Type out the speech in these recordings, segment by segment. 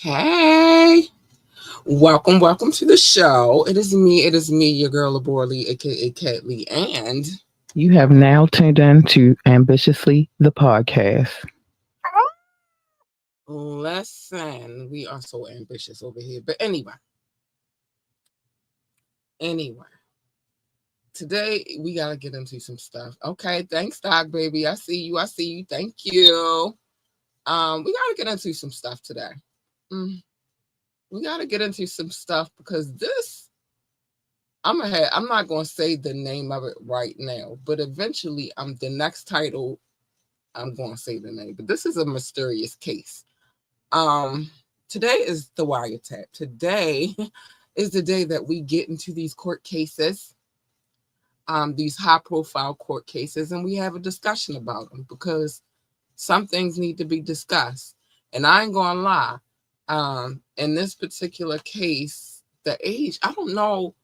Hey, welcome to the show. It is me, your girl Laborly, aka Cat Lee, and You have now tuned in to Ambitiously the podcast. listen, we are so ambitious over here. But anyway, today we gotta get into some stuff. Okay, thanks, Doc, baby. I see you. Thank you. We gotta get into some stuff today. Mm, we gotta get into some stuff because this I'm not gonna say the name of it right now, but eventually the next title I'm gonna say the name. But this is a mysterious case. Um Today is the wiretap. Today is the day that we get into these court cases, these high profile court cases, and we have a discussion about them because some things need to be discussed. And I ain't gonna lie, in this particular case, the age, I don't know.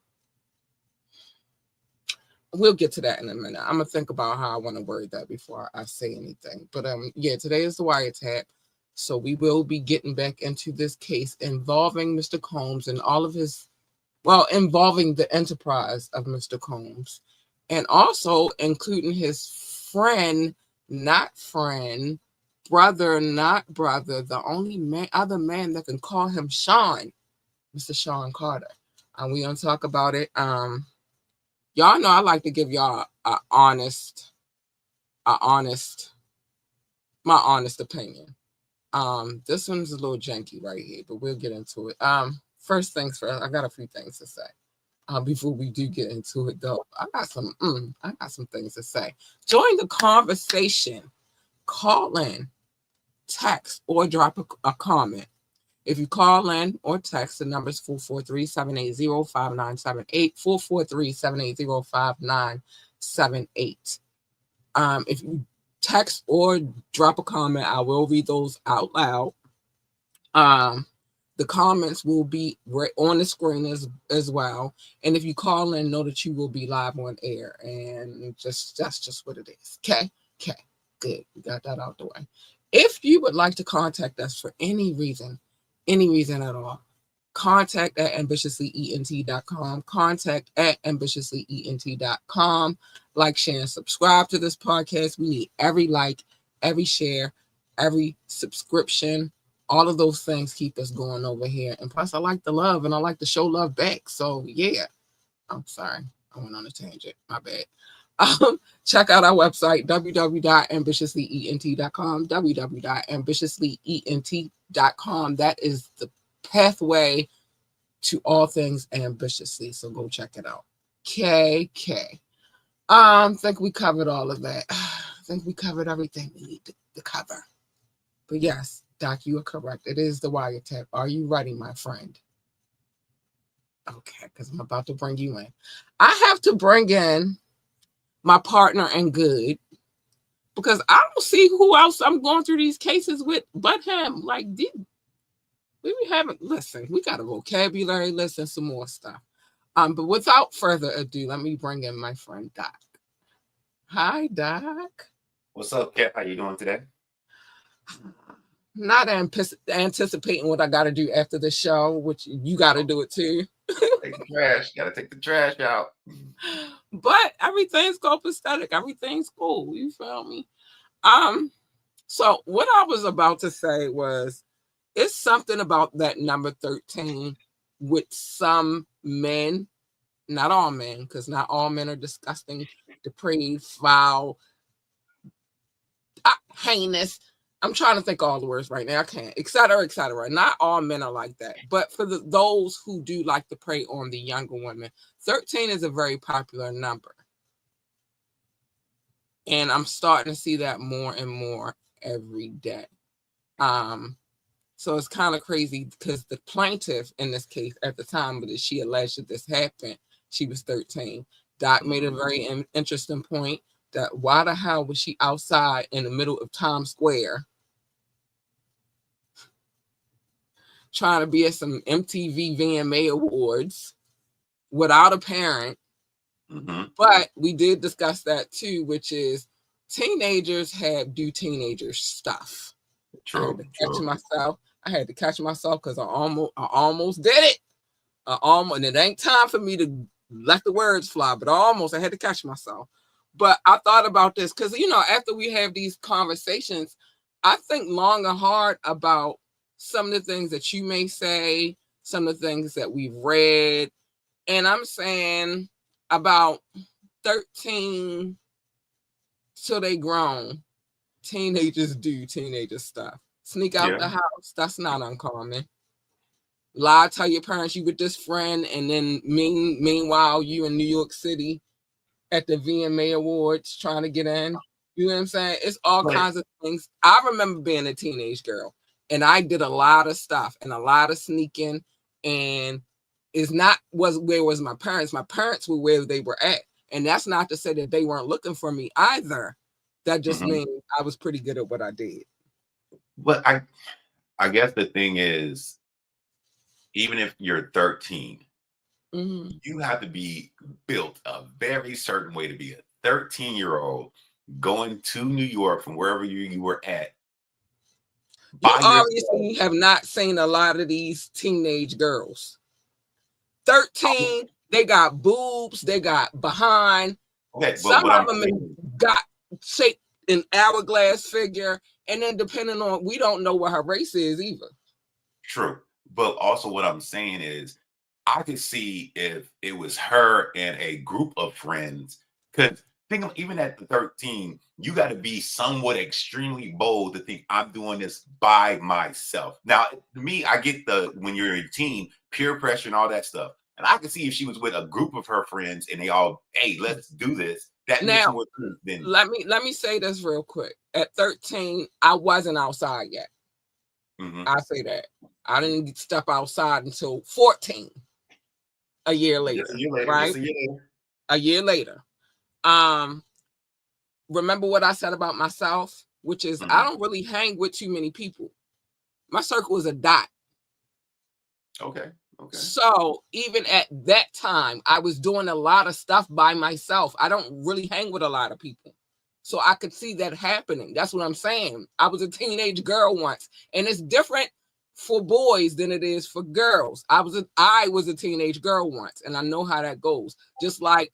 We'll get to that in a minute. I'm gonna think about how I want to word that before I say anything. But yeah, today is the wiretap, so we will be getting back into this case involving Mr. Combs and all of his, well, involving the enterprise of Mr. Combs, and also including his friend, not friend, brother, not brother, the only other man that can call him Sean, Mr. Sean Carter. And we gonna talk about it. Y'all know I like to give y'all a honest, my honest opinion. This one's a little janky right here, but we'll get into it. First things first, I got a few things to say. Before we do get into it, though, I got some things to say. Join the conversation. Call in, text, or drop a comment. If you call in or text, the number is 443-780-5978, 443-780-5978. If you text or drop a comment, I will read those out loud. The comments will be right on the screen as well. And if you call in, know that you will be live on air. And that's just what it is. Okay? Good. We got that out the way. If you would like to contact us for any reason at all, contact at ambitiouslyent.com. Contact at ambitiouslyent.com. Like, share, and subscribe to this podcast. We need every like, every share, every subscription. All of those things keep us going over here. And plus, I like the love and I like to show love back. So, yeah. I'm sorry. I went on a tangent. My bad. Check out our website, www.ambitiouslyent.com, www.ambitiouslyent.com. That is the pathway to all things ambitiously. So go check it out. KK. Think we covered all of that. I think we covered everything we need to cover. But yes, Doc, you are correct. It is the wiretap. Are you ready, my friend? Okay, because I'm about to bring you in. I have to bring in my partner in good, because I don't see who else I'm going through these cases with but him. Like, we haven't, listen, we got a vocabulary list and some more stuff. But without further ado, let me bring in my friend Doc. Hi, Doc. What's up, Kat? How you doing today? Not anticipating what I got to do after the show, which you got to do it too. Take the trash. Gotta take the trash out. But everything's copacetic. Everything's cool. You feel me? So what I was about to say was, it's something about that number 13 with some men, not all men, because not all men are disgusting, depraved, foul, heinous. I'm trying to think all the words right now. I can't, et cetera, et cetera. Not all men are like that. But for those who do like to prey on the younger women, 13 is a very popular number. And I'm starting to see that more and more every day. So it's kind of crazy because the plaintiff in this case at the time that she alleged that this happened, she was 13. Doc made a very interesting point that why the hell was she outside in the middle of Times Square trying to be at some MTV VMA awards without a parent? Mm-hmm. But we did discuss that too, which is teenagers do teenager stuff. True. I had to catch myself. I had to catch myself because I almost did it. And it ain't time for me to let the words fly, but I had to catch myself. But I thought about this because, after we have these conversations, I think long and hard about some of the things that you may say, some of the things that we've read. And I'm saying about 13 till they grown, teenagers do teenager stuff. Sneak out the house, that's not uncommon. Lie, tell your parents you with this friend, and then meanwhile you in New York City at the VMA Awards trying to get in. You know what I'm saying? It's all kinds of things. I remember being a teenage girl, and I did a lot of stuff and a lot of sneaking, and where was my parents. My parents were where they were at, and that's not to say that they weren't looking for me either. That just means I was pretty good at what I did. But I guess the thing is, even if you're 13, you have to be built a very certain way to be a 13-year-old going to New York from wherever you were at. You obviously have not seen a lot of these teenage girls. 13, they got boobs, they got behind. Okay, some of them got shaped an hourglass figure, and then depending on, we don't know what her race is either. True. But also what I'm saying is, I could see if it was her and a group of friends, because even at 13, you got to be somewhat extremely bold to think I'm doing this by myself. Now, to me, I get when you're a teen, peer pressure and all that stuff. And I can see if she was with a group of her friends and they all, hey, let's do this. That makes more sense than. Let me say this real quick. At 13, I wasn't outside yet. I say that. I didn't step outside until 14. A year later, right? A year later. Remember what I said about myself, which is I don't really hang with too many people. My circle is a dot. Okay. So even at that time, I was doing a lot of stuff by myself. I don't really hang with a lot of people. So I could see that happening. That's what I'm saying. I was a teenage girl once, and it's different for boys than it is for girls. I was a teenage girl once, and I know how that goes. Just like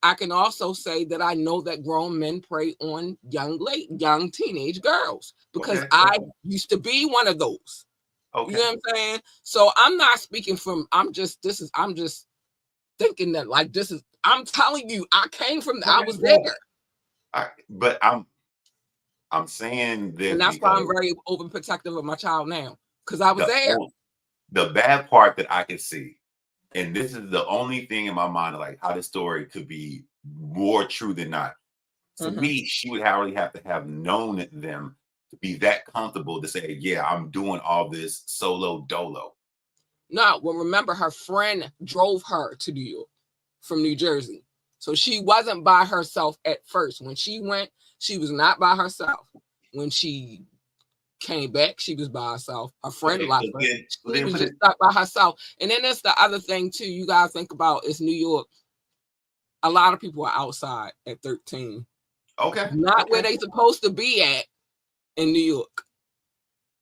I can also say that I know that grown men prey on young teenage girls, because I used to be one of those. You know what I'm saying? So I'm not speaking from, I'm just thinking that, like, I'm telling you, I came from, I was there. But I'm saying this, and that's why I'm very overprotective of my child now, because I was there. The bad part that I could see, and this is the only thing in my mind, like how this story could be more true than not. To me, she would already have to have known them to be that comfortable to say, yeah, I'm doing all this solo dolo. No, well, remember, her friend drove her to New York from New Jersey. So she wasn't by herself at first. When she went, she was not by herself. When she came back, she was by herself. Her friend left her. She was just stuck by herself. And then there's the other thing, too, you got to think about is New York. A lot of people are outside at 13. Not where they supposed to be at in New York.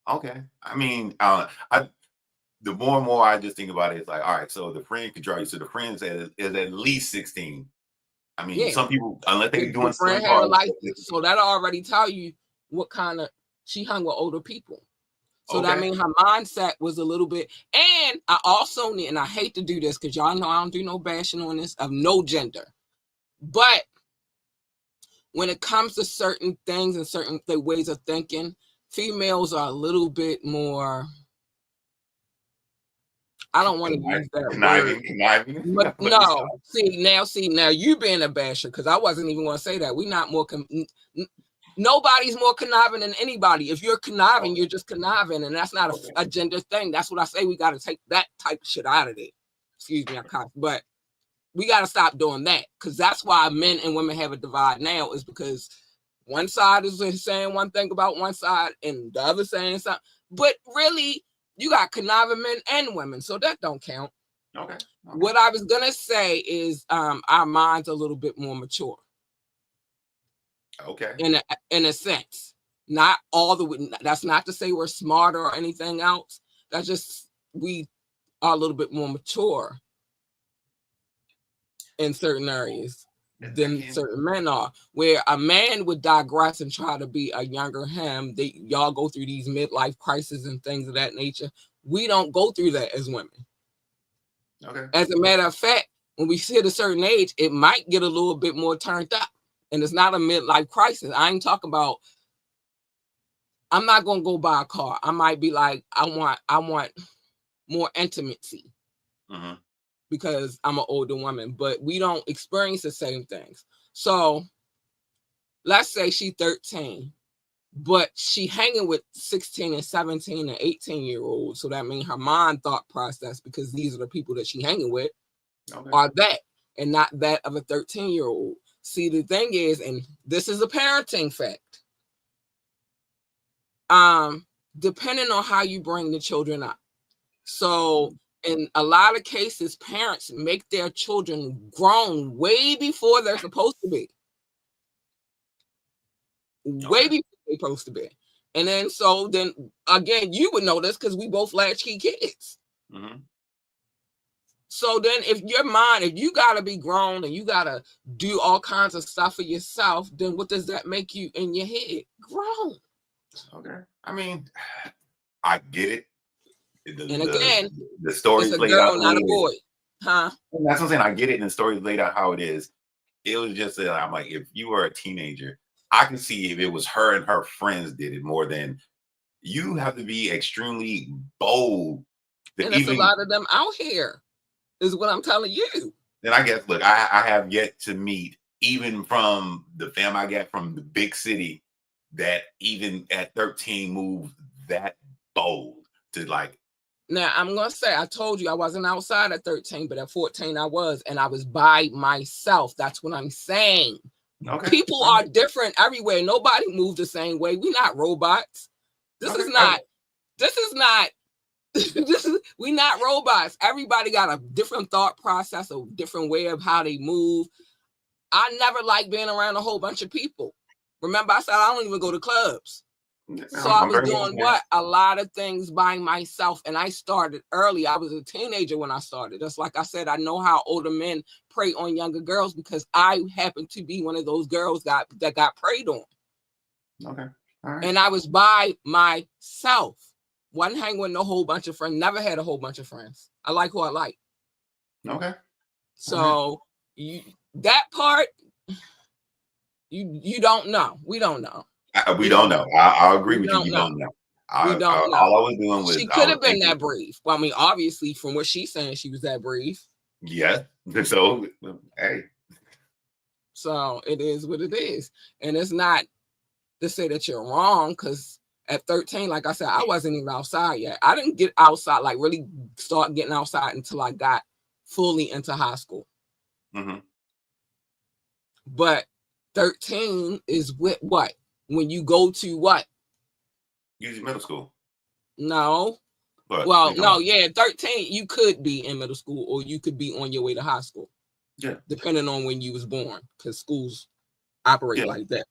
Okay. I mean, the more and more I just think about it, it's like, all right, so the friend can drive you. So the friend is at least 16. I mean, some people, unless they're doing friend had a license, so that'll already tell you what kind of, she hung with older people. So that means her mindset was a little bit, and I also need, and I hate to do this because y'all know I don't do no bashing on this of no gender, but when it comes to certain things and certain ways of thinking, females are a little bit more, I don't want to use that conniving. But no, see now you being a basher, because I wasn't even going to say that. We're not more, nobody's more conniving than anybody. If you're conniving, you're just conniving, and that's not a gender thing. That's what I say. We got to take that type of shit out of it. Excuse me, I can't, but we got to stop doing that, because that's why men and women have a divide now, is because one side is saying one thing about one side and the other saying something. But really, you got conniving men and women, so that don't count. Okay. What I was going to say is our minds are a little bit more mature. Okay. In a sense. Not all the way. That's not to say we're smarter or anything else. That's just we are a little bit more mature in certain areas than certain men are. Where a man would digress and try to be a younger him. Y'all go through these midlife crises and things of that nature. We don't go through that as women. Okay. As a matter of fact, when we hit a certain age, it might get a little bit more turned up. And it's not a midlife crisis. I ain't talking about, I'm not gonna go buy a car. I might be like, I want more intimacy because I'm an older woman, but we don't experience the same things. So let's say she's 13, but she hanging with 16 and 17 and 18-year-olds. So that means her mind thought process, because these are the people that she hanging with, are that and not that of a 13-year-old. See, the thing is, and this is a parenting fact, depending on how you bring the children up. So in a lot of cases, parents make their children grown way before they're supposed to be. Way before they're supposed to be. And then, so then again, you would know this because we both latchkey kids. So then if you got to be grown and you got to do all kinds of stuff for yourself, then what does that make you in your head? Grown. Okay. I mean, I get it. And again, the story it's a played girl, out not a boy. Huh? And that's what I'm saying. I get it. And the story laid out how it is. It was just that I'm like, if you were a teenager, I can see if it was her and her friends did it more than you have to be extremely bold. And there's a lot of them out here, is what I'm telling you. Then I guess, look, I have yet to meet, even from the fam I got from the big city, that even at 13 moved that bold to like. Now, I'm going to say, I told you I wasn't outside at 13, but at 14 I was, and I was by myself. That's what I'm saying. Okay. People are different everywhere. Nobody moves the same way. We're not robots. We're not robots. Everybody got a different thought process, a different way of how they move. I never like being around a whole bunch of people. Remember, I said I don't even go to clubs. So I was doing a lot of things by myself, and I started early. I was a teenager when I started. Just like I said, I know how older men prey on younger girls because I happened to be one of those girls that got preyed on. Okay. All right. And I was by myself. Wasn't hanging with no whole bunch of friends. Never had a whole bunch of friends. I like who I like. Okay. So that part, you don't know. We don't know. We don't know. I'll agree with you. We don't know. We don't know. All I was doing was she could have been that brave. Well, I mean, obviously, from what she's saying, she was that brave. Yeah. So, hey. So it is what it is, and it's not to say that you're wrong, because at 13, like I said, I wasn't even outside yet. I didn't get outside, like really start getting outside until I got fully into high school. But 13 is with what? When you go to what? Usually middle school. No. But well, no, yeah, 13, you could be in middle school or you could be on your way to high school. Yeah. Depending on when you was born, because schools operate like that.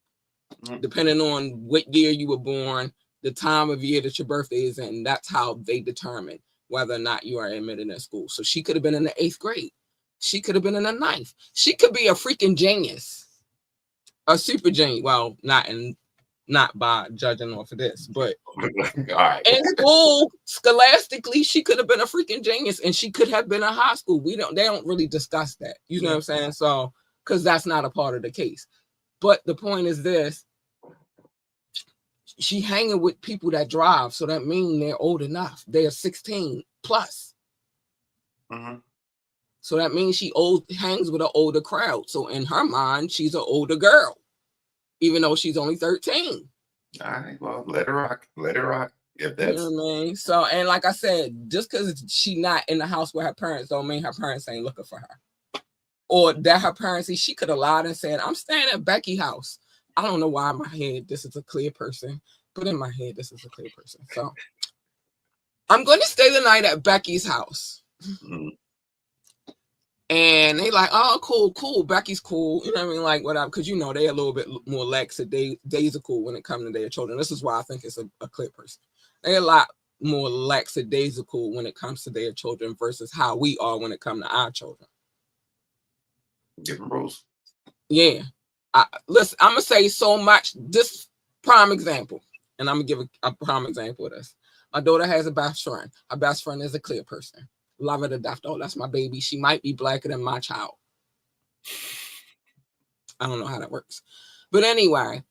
Depending on what year you were born, the time of year that your birthday is in, that's how they determine whether or not you are admitted in school. So she could have been in the 8th grade. She could have been in the 9th. She could be a freaking genius. A super genius. Well, not by judging off of this, but in school, scholastically, she could have been a freaking genius, and she could have been in high school. They don't really discuss that. You know what I'm saying? So, because that's not a part of the case. But the point is this: she hanging with people that drive, so that means they're old enough. They are 16 plus. So that means she hangs with an older crowd. So in her mind, she's an older girl, even though she's only 13. All right, well, let her rock. Let her rock. If that's, you know what I mean? So, and like I said, just because she's not in the house with her parents don't mean her parents ain't looking for her. Or that her parents, she could have lied and said, I'm staying at Becky's house. I don't know why in my head this is a clear person, but in my head this is a clear person. So I'm going to stay the night at Becky's house. And they like, oh, cool. Becky's cool. You know what I mean? Like, whatever. Because, they're a little bit more lackadaisical when it comes to their children. This is why I think it's a clear person. They're a lot more lackadaisical when it comes to their children versus how we are when it comes to our children. Different rules. Yeah. Listen, I'm going to say so much. This prime example. And I'm going to give a prime example of this. My daughter has a best friend. Her best friend is a clear person. Love her to death. Oh, that's my baby. She might be blacker than my child. I don't know how that works. But anyway,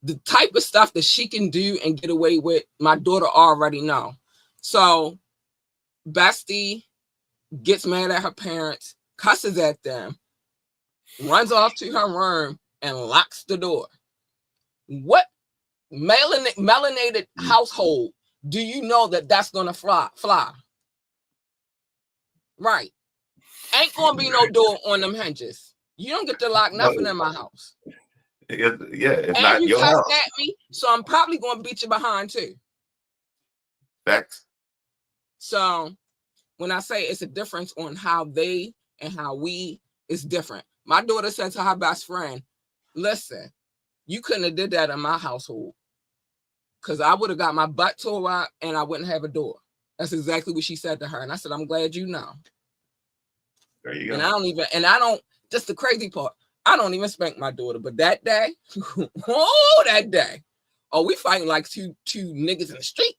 the type of stuff that she can do and get away with, my daughter already know. So Bestie gets mad at her parents, cusses at them, runs off to her room, and locks the door. What melanated household do you know that's going to fly? Right. Ain't going to be no door on them hinges. You don't get to lock nothing in my house. It's and not you your cussed house. at me, so I'm probably going to beat you behind too. Facts. So when I say it's a difference on how they and how we, it's different. My daughter said to her best friend, listen, you couldn't have did that in my household because I would have got my butt tore up and I wouldn't have a door. That's exactly what she said to her. And I said, I'm glad you know. There you go. And just the crazy part, I don't even spank my daughter, but that day, we fighting like two niggas in the street.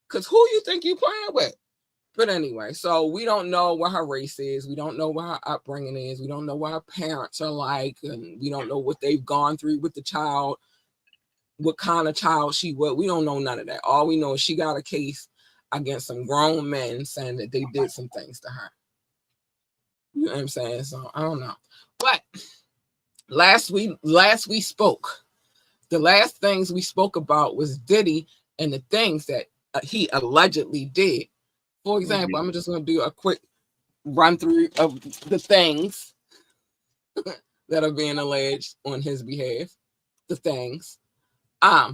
Because who you think you playing with? But anyway, so we don't know what her race is. We don't know what her upbringing is. We don't know what her parents are like. And we don't know what they've gone through with the child, what kind of child she was. We don't know none of that. All we know is she got a case against some grown men saying that they did some things to her. You know what I'm saying? So I don't know. But last we spoke. The last things we spoke about was Diddy and the things that he allegedly did. For example, I'm just going to do a quick run through of the things that are being alleged on his behalf. The things.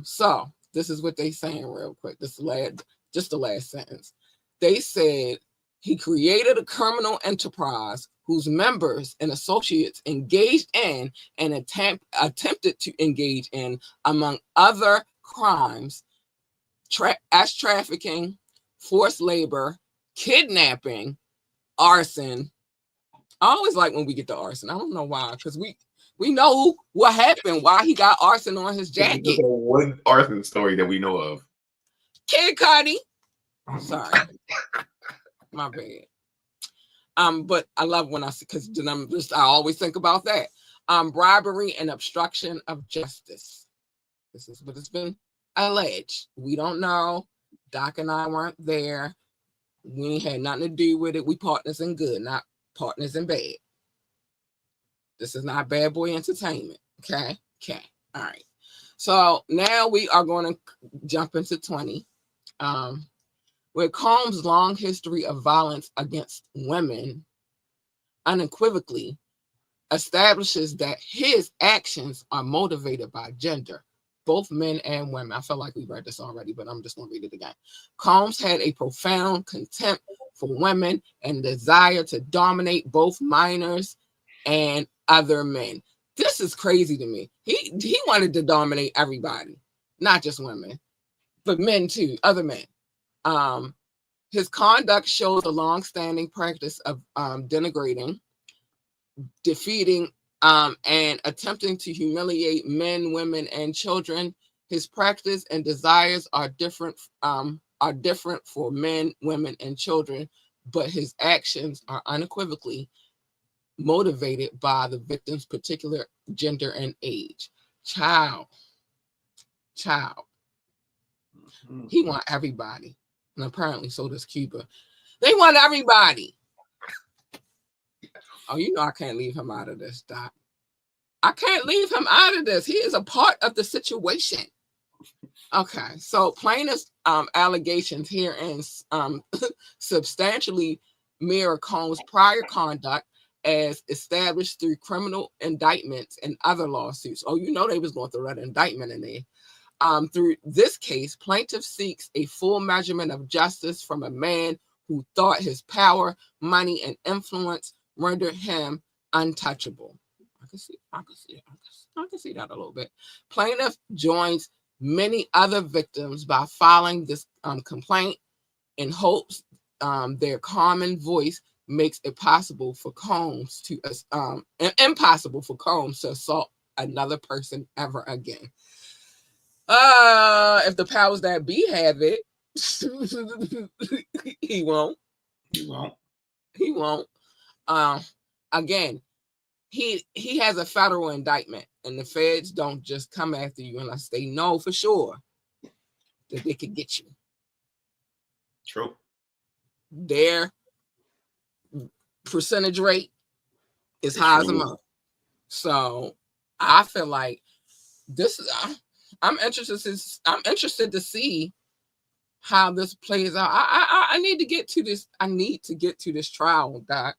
So this is what they saying real quick. Just the last sentence. They said he created a criminal enterprise whose members and associates engaged in and attempted to engage in, among other crimes, as trafficking, forced labor, kidnapping, arson. I always like when we get to arson. I don't know why, because we know what happened, why he got arson on his jacket. One arson story that we know of. Kid Cudi. Sorry. My bad. But I love when I see, because I always think about that. Bribery and obstruction of justice. This is what it's been alleged. We don't know. Doc and I weren't there. We had nothing to do with it. We partners in good, not partners in bad. This is not Bad Boy Entertainment. Okay. All right. So now we are going to jump into 20. Where Combs' long history of violence against women unequivocally establishes that his actions are motivated by gender, both men and women. I feel like we read this already, but I'm just going to read it again. Combs had a profound contempt for women and desire to dominate both minors and other men. This is crazy to me. He wanted to dominate everybody, not just women, but men too, other men. His conduct shows a long-standing practice of denigrating, defeating, and attempting to humiliate men, women, and children. His practice and desires are different for men, women, and children, but his actions are unequivocally motivated by the victim's particular gender and age. Child. He want everybody. And apparently so does Cuba. They want everybody. Oh, I can't leave him out of this, Doc. I can't leave him out of this. He is a part of the situation. Okay, so plaintiff's allegations herein substantially mirror Combs' prior conduct as established through criminal indictments and other lawsuits. Oh, they was going through that indictment in there. Through this case, plaintiff seeks a full measurement of justice from a man who thought his power, money, and influence rendered him untouchable. I can see that a little bit. Plaintiff joins many other victims by filing this complaint in hopes their common voice makes it possible for Combs to impossible for Combs to assault another person ever again. If the powers that be have it, he won't. Again, he has a federal indictment, and the feds don't just come after you unless they know for sure that they could get you. True. Their percentage rate is high as a mother. So I feel like this is. I'm interested to see how this plays out. I need to get to this. I need to get to this trial, Doc.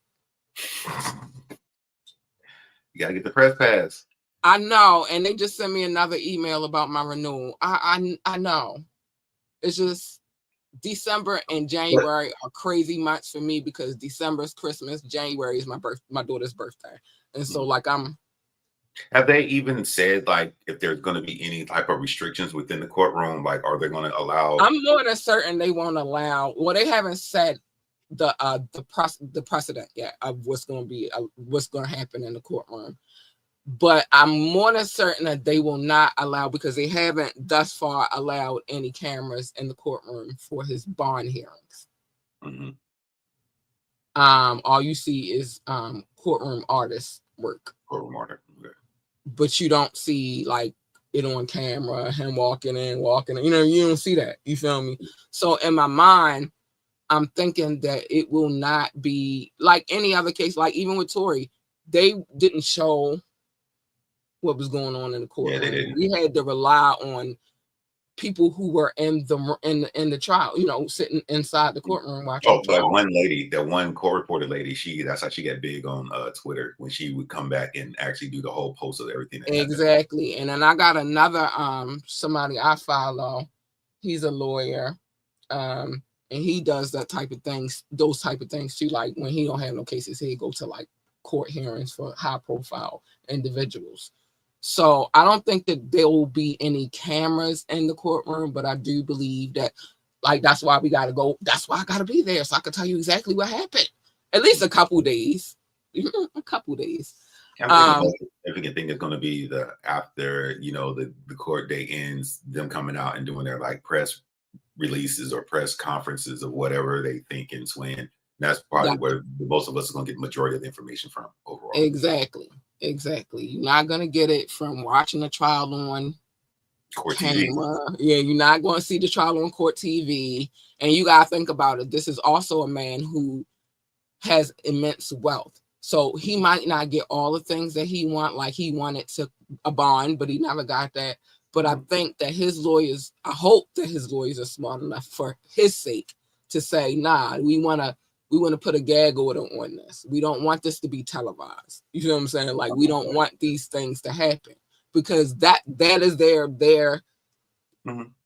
You gotta get the press pass. I know, and they just sent me another email about my renewal. I know. It's just December and January are crazy months for me because December is Christmas, January is my daughter's birthday, and so like I'm. Have they even said like if there's going to be any type of restrictions within the courtroom? Like, are they going to allow? I'm more than certain they won't allow. Well, they haven't said the precedent yet of what's going to happen in the courtroom. But I'm more than certain that they will not allow, because they haven't thus far allowed any cameras in the courtroom for his bond hearings. Mm-hmm. All you see is courtroom artist work. Courtroom artist. Okay. But you don't see like it on camera, him walking in. You know, you don't see that. You feel me? So in my mind, I'm thinking that it will not be like any other case. Like even with Tory, they didn't show what was going on in the courtroom. Yeah, we had to rely on people who were in the trial, you know, sitting inside the courtroom watching. That one lady, that one court reporter lady, that's how she got big on Twitter when she would come back and actually do the whole post of everything. Exactly. And then I got another somebody I follow. He's a lawyer. And he does those type of things too. Like when he don't have no cases, he'll go to like court hearings for high profile individuals. So I don't think that there will be any cameras in the courtroom, but I do believe that, like, that's why we got to go. That's why I got to be there so I can tell you exactly what happened. At least a couple days. A couple days. The significant thing is going to be after, you know, the court day ends, them coming out and doing their like press releases or press conferences of whatever they think and when. That's probably where most of us are going to get the majority of the information from overall. Exactly. You're not going to get it from watching the trial on court camera. TV. Yeah, you're not going to see the trial on court TV. And you got to think about it. This is also a man who has immense wealth. So he might not get all the things that he wants, like he wanted a bond, but he never got that. But I think that I hope that his lawyers are smart enough for his sake to say, nah, we want to put a gag order on this. We don't want this to be televised. You know what I'm saying? Like, we don't want these things to happen, because that is their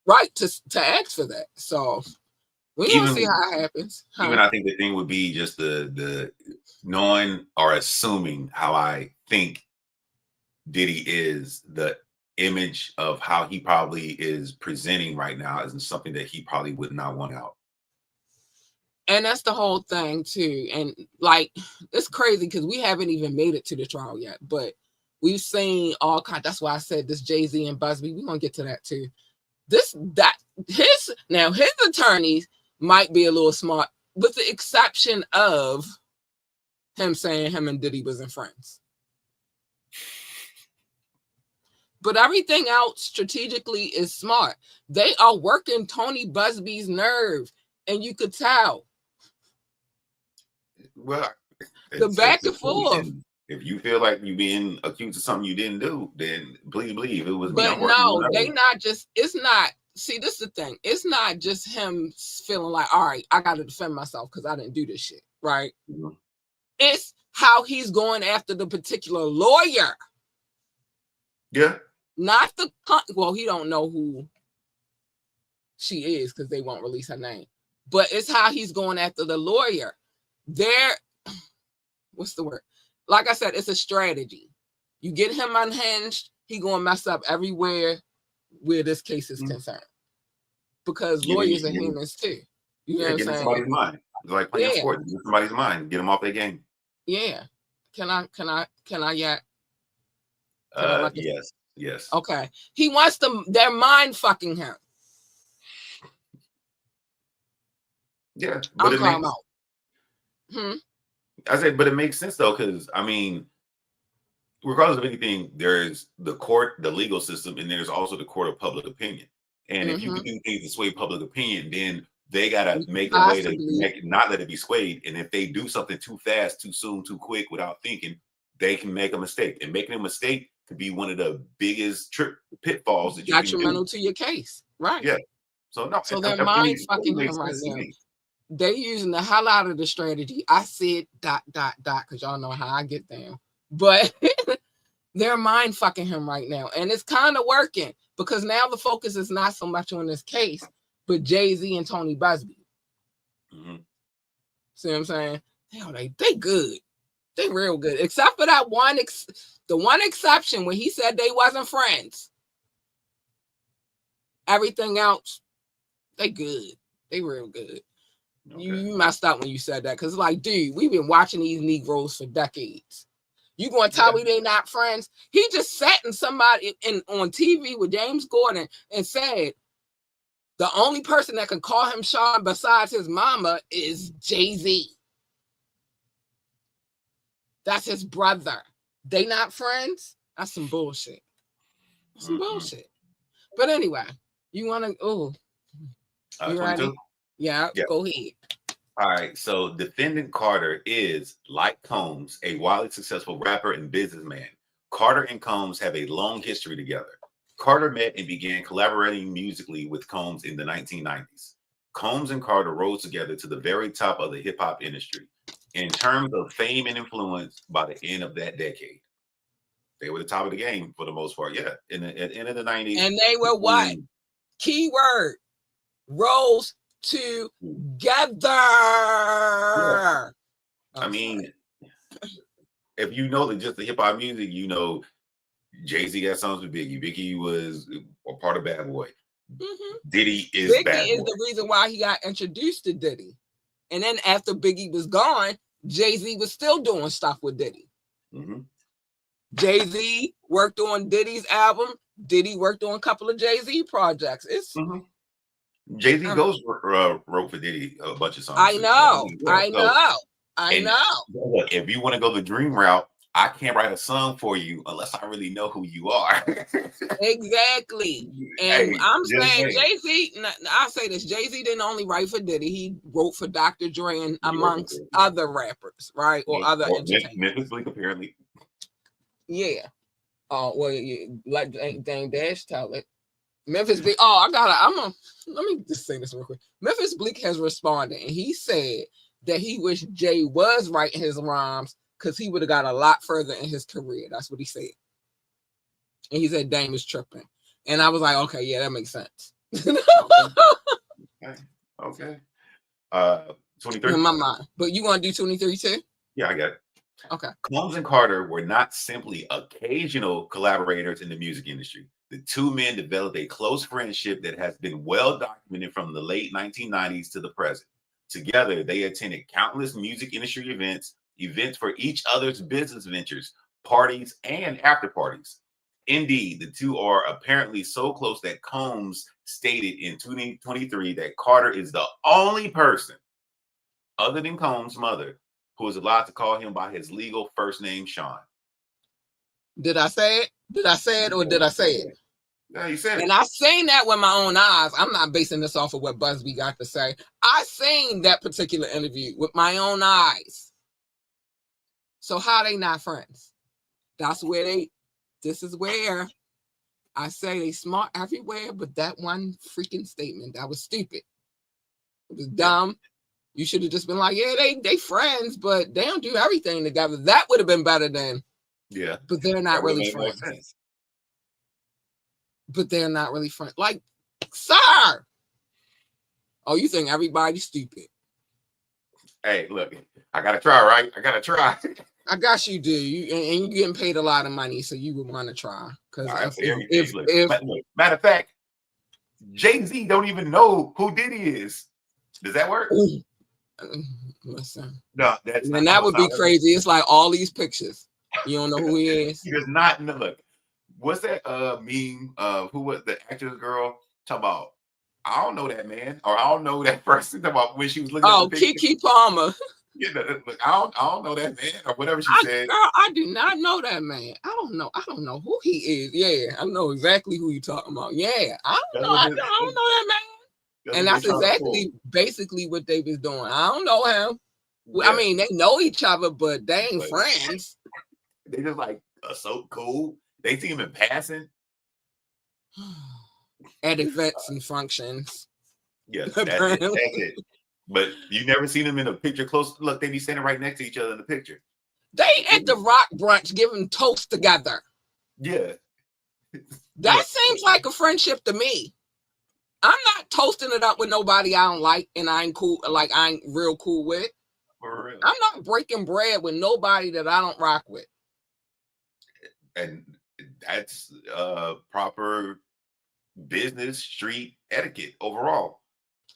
right to ask for that. So we're going to see how it happens. Even I think the thing would be just the knowing or assuming how I think Diddy is, the image of how he probably is presenting right now isn't something that he probably would not want out. And that's the whole thing too. And like, it's crazy because we haven't even made it to the trial yet, but we've seen all kinds. That's why I said this Jay-Z and Busby. We're going to get to that too. His attorneys might be a little smart, with the exception of him saying him and Diddy wasn't friends. But everything else strategically is smart. They are working Tony Busby's nerve, and you could tell. Well, the back and forth. If you feel like you're being accused of something you didn't do, then please believe it was. But no, they not just. It's not. See, this is the thing. It's not just him feeling like, all right, I got to defend myself because I didn't do this shit, right? Mm-hmm. It's how he's going after the particular lawyer. Yeah. Not he don't know who she is because they won't release her name. But it's how he's going after the lawyer. What's the word? Like I said, it's a strategy. You get him unhinged, he gonna mess up everywhere where this case is concerned. Because lawyers are humans too. You know what I'm get in saying? somebody's mind. It's like playing sports. Get somebody's mind. Get them off their game. Yeah. Can I yet? Yes. Okay. He wants their mind fucking him. Yeah, but I'm talking about. I said, but it makes sense though, because I mean, regardless of anything, there's the court, the legal system, and there's also the court of public opinion. And if you can do things to sway public opinion, then they gotta make a way to not let it be swayed. And if they do something too fast, too soon, too quick, without thinking, they can make a mistake. And making a mistake could be one of the biggest pitfalls that you can do. Detrimental to your case, right? Yeah. So no. So they're mind fucking him right now. They using the hell out of the strategy. I said ... because y'all know how I get down. But they're mind fucking him right now. And it's kind of working because now the focus is not so much on this case, but Jay-Z and Tony Busby. See what I'm saying? They good. They real good. Except for that the one exception when he said they wasn't friends. Everything else, they good. They real good. Okay. You messed up when you said that because like, dude, we've been watching these Negroes for decades. You gonna tell me they not friends? He just sat in somebody on TV with James Gordon and said the only person that can call him Sean besides his mama is Jay-Z. That's his brother. They not friends? That's some bullshit. Some bullshit. But anyway, you wanna you ready? Yeah, go ahead. All right, so defendant Carter is, like Combs, a wildly successful rapper and businessman. Carter and Combs have a long history together. Carter met and began collaborating musically with Combs in the 1990s. Combs and Carter rose together to the very top of the hip-hop industry. In terms of fame and influence, by the end of that decade, they were the top of the game for the most part. Yeah, at the end of the 90s. And they were what? Keyword, rose together. Yeah. I mean, if you know just the hip hop music, you know Jay-Z got songs with Biggie. Biggie was a part of Bad Boy. Diddy is Biggie Bad Boy. is the reason why he got introduced to Diddy. And then after Biggie was gone, Jay-Z was still doing stuff with Diddy. Jay-Z worked on Diddy's album. Diddy worked on a couple of Jay-Z projects. It's Jay-Z wrote for Diddy a bunch of songs. I know. Look, if you want to go the dream route, I can't write a song for you unless I really know who you are. Exactly. And I'm saying Jay-Z, I'll say this, Jay-Z didn't only write for Diddy, he wrote for Dr. Dre and amongst other rappers, right? Or other entertainers. Memphis Bleak, apparently. Yeah. Like Dame Dash tell it. Memphis Bleak. Let me just say this real quick. Memphis Bleak has responded and he said that he wished Jay was writing his rhymes because he would have got a lot further in his career. That's what he said. And he said Dame is tripping. And I was like, okay, yeah, that makes sense. Okay. 23. In my mind. But you want to do 23 too? Yeah, I got it. Okay. Combs and Carter were not simply occasional collaborators in the music industry. The two men developed a close friendship that has been well documented from the late 1990s to the present. Together, they attended countless music industry events for each other's business ventures, parties, and after parties. Indeed, the two are apparently so close that Combs stated in 2023 that Carter is the only person, other than Combs' mother, who is allowed to call him by his legal first name, Sean. Did I say it? Did I say it or did I say it? No, you said it. And I seen that with my own eyes. I'm not basing this off of what Busby got to say. I seen that particular interview with my own eyes. So how they not friends? This is where I say they smart everywhere, but that one freaking statement, that was stupid. It was dumb. You should have just been like, yeah, they friends, but they don't do everything together. That would have been better than. Yeah. But they're not really friends. But they're not really friends. Like, sir. Oh, you think everybody's stupid? Hey, look, I gotta try, right? I gotta try. I guess you do. And you're getting paid a lot of money, so you would want to try. Because All right, for everything. if Look, matter of fact, Jay-Z don't even know who Diddy is. Does that work? Listen, No, that's and not. that No, it's would be not working. crazy. It's like all these pictures. You don't know who he is. He does not know. Look, what's that meme? Who was the actress girl talking about? I don't know that man, or I don't know that person. Talking about when she was looking at the Oh, picture. Keke Palmer. You know, look, I don't know that man, or whatever she said. Girl, I do not know that man. I don't know who he is. Yeah, I know exactly who you're talking about. Yeah, I don't know. I don't know that man. And that's exactly basically what they was doing. I don't know him. Yeah. I mean, they know each other, but they ain't friends. They just like so cool. They see him in passing at events and functions. Yeah, that's it. But you never seen them in a picture close. Look, they be standing right next to each other in the picture. They at the rock brunch giving toast together. Yeah. That seems like a friendship to me. I'm not toasting it up with nobody I don't like and I ain't cool, like I ain't real cool with. For real. I'm not breaking bread with nobody that I don't rock with. And that's proper business street etiquette overall.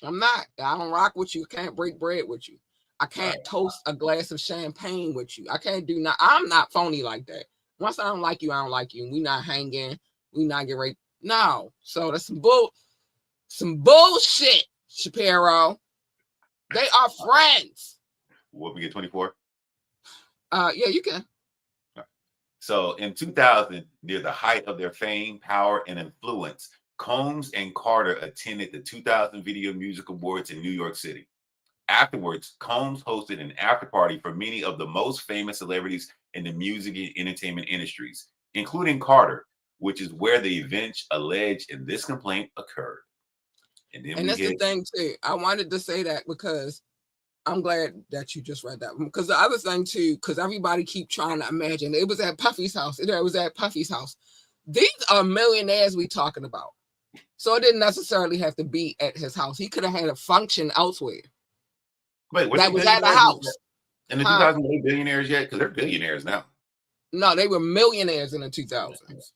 I'm not. I don't rock with you. Can't break bread with you. I can't toast a glass of champagne with you. I can't do not. I'm not phony like that. Once I don't like you, I don't like you. We not hanging. We not get right. No. So that's some bullshit, Shapiro. They are friends. What, we get 24? Yeah, you can. So in 2000, near the height of their fame, power, and influence, Combs and Carter attended the 2000 Video Music Awards in New York City. Afterwards, Combs hosted an after party for many of the most famous celebrities in the music and entertainment industries, including Carter, which is where the event alleged in this complaint occurred. And that's the thing too. I wanted to say that because I'm glad that you just read that. Because the other thing too, because everybody keep trying to imagine it was at Puffy's house. It was at Puffy's house. These are millionaires we talking about. So it didn't necessarily have to be at his house. He could have had a function elsewhere. Wait, that was at a house. In the 2000s, were they billionaires yet? Because they're billionaires now. No, they were millionaires in the 2000s.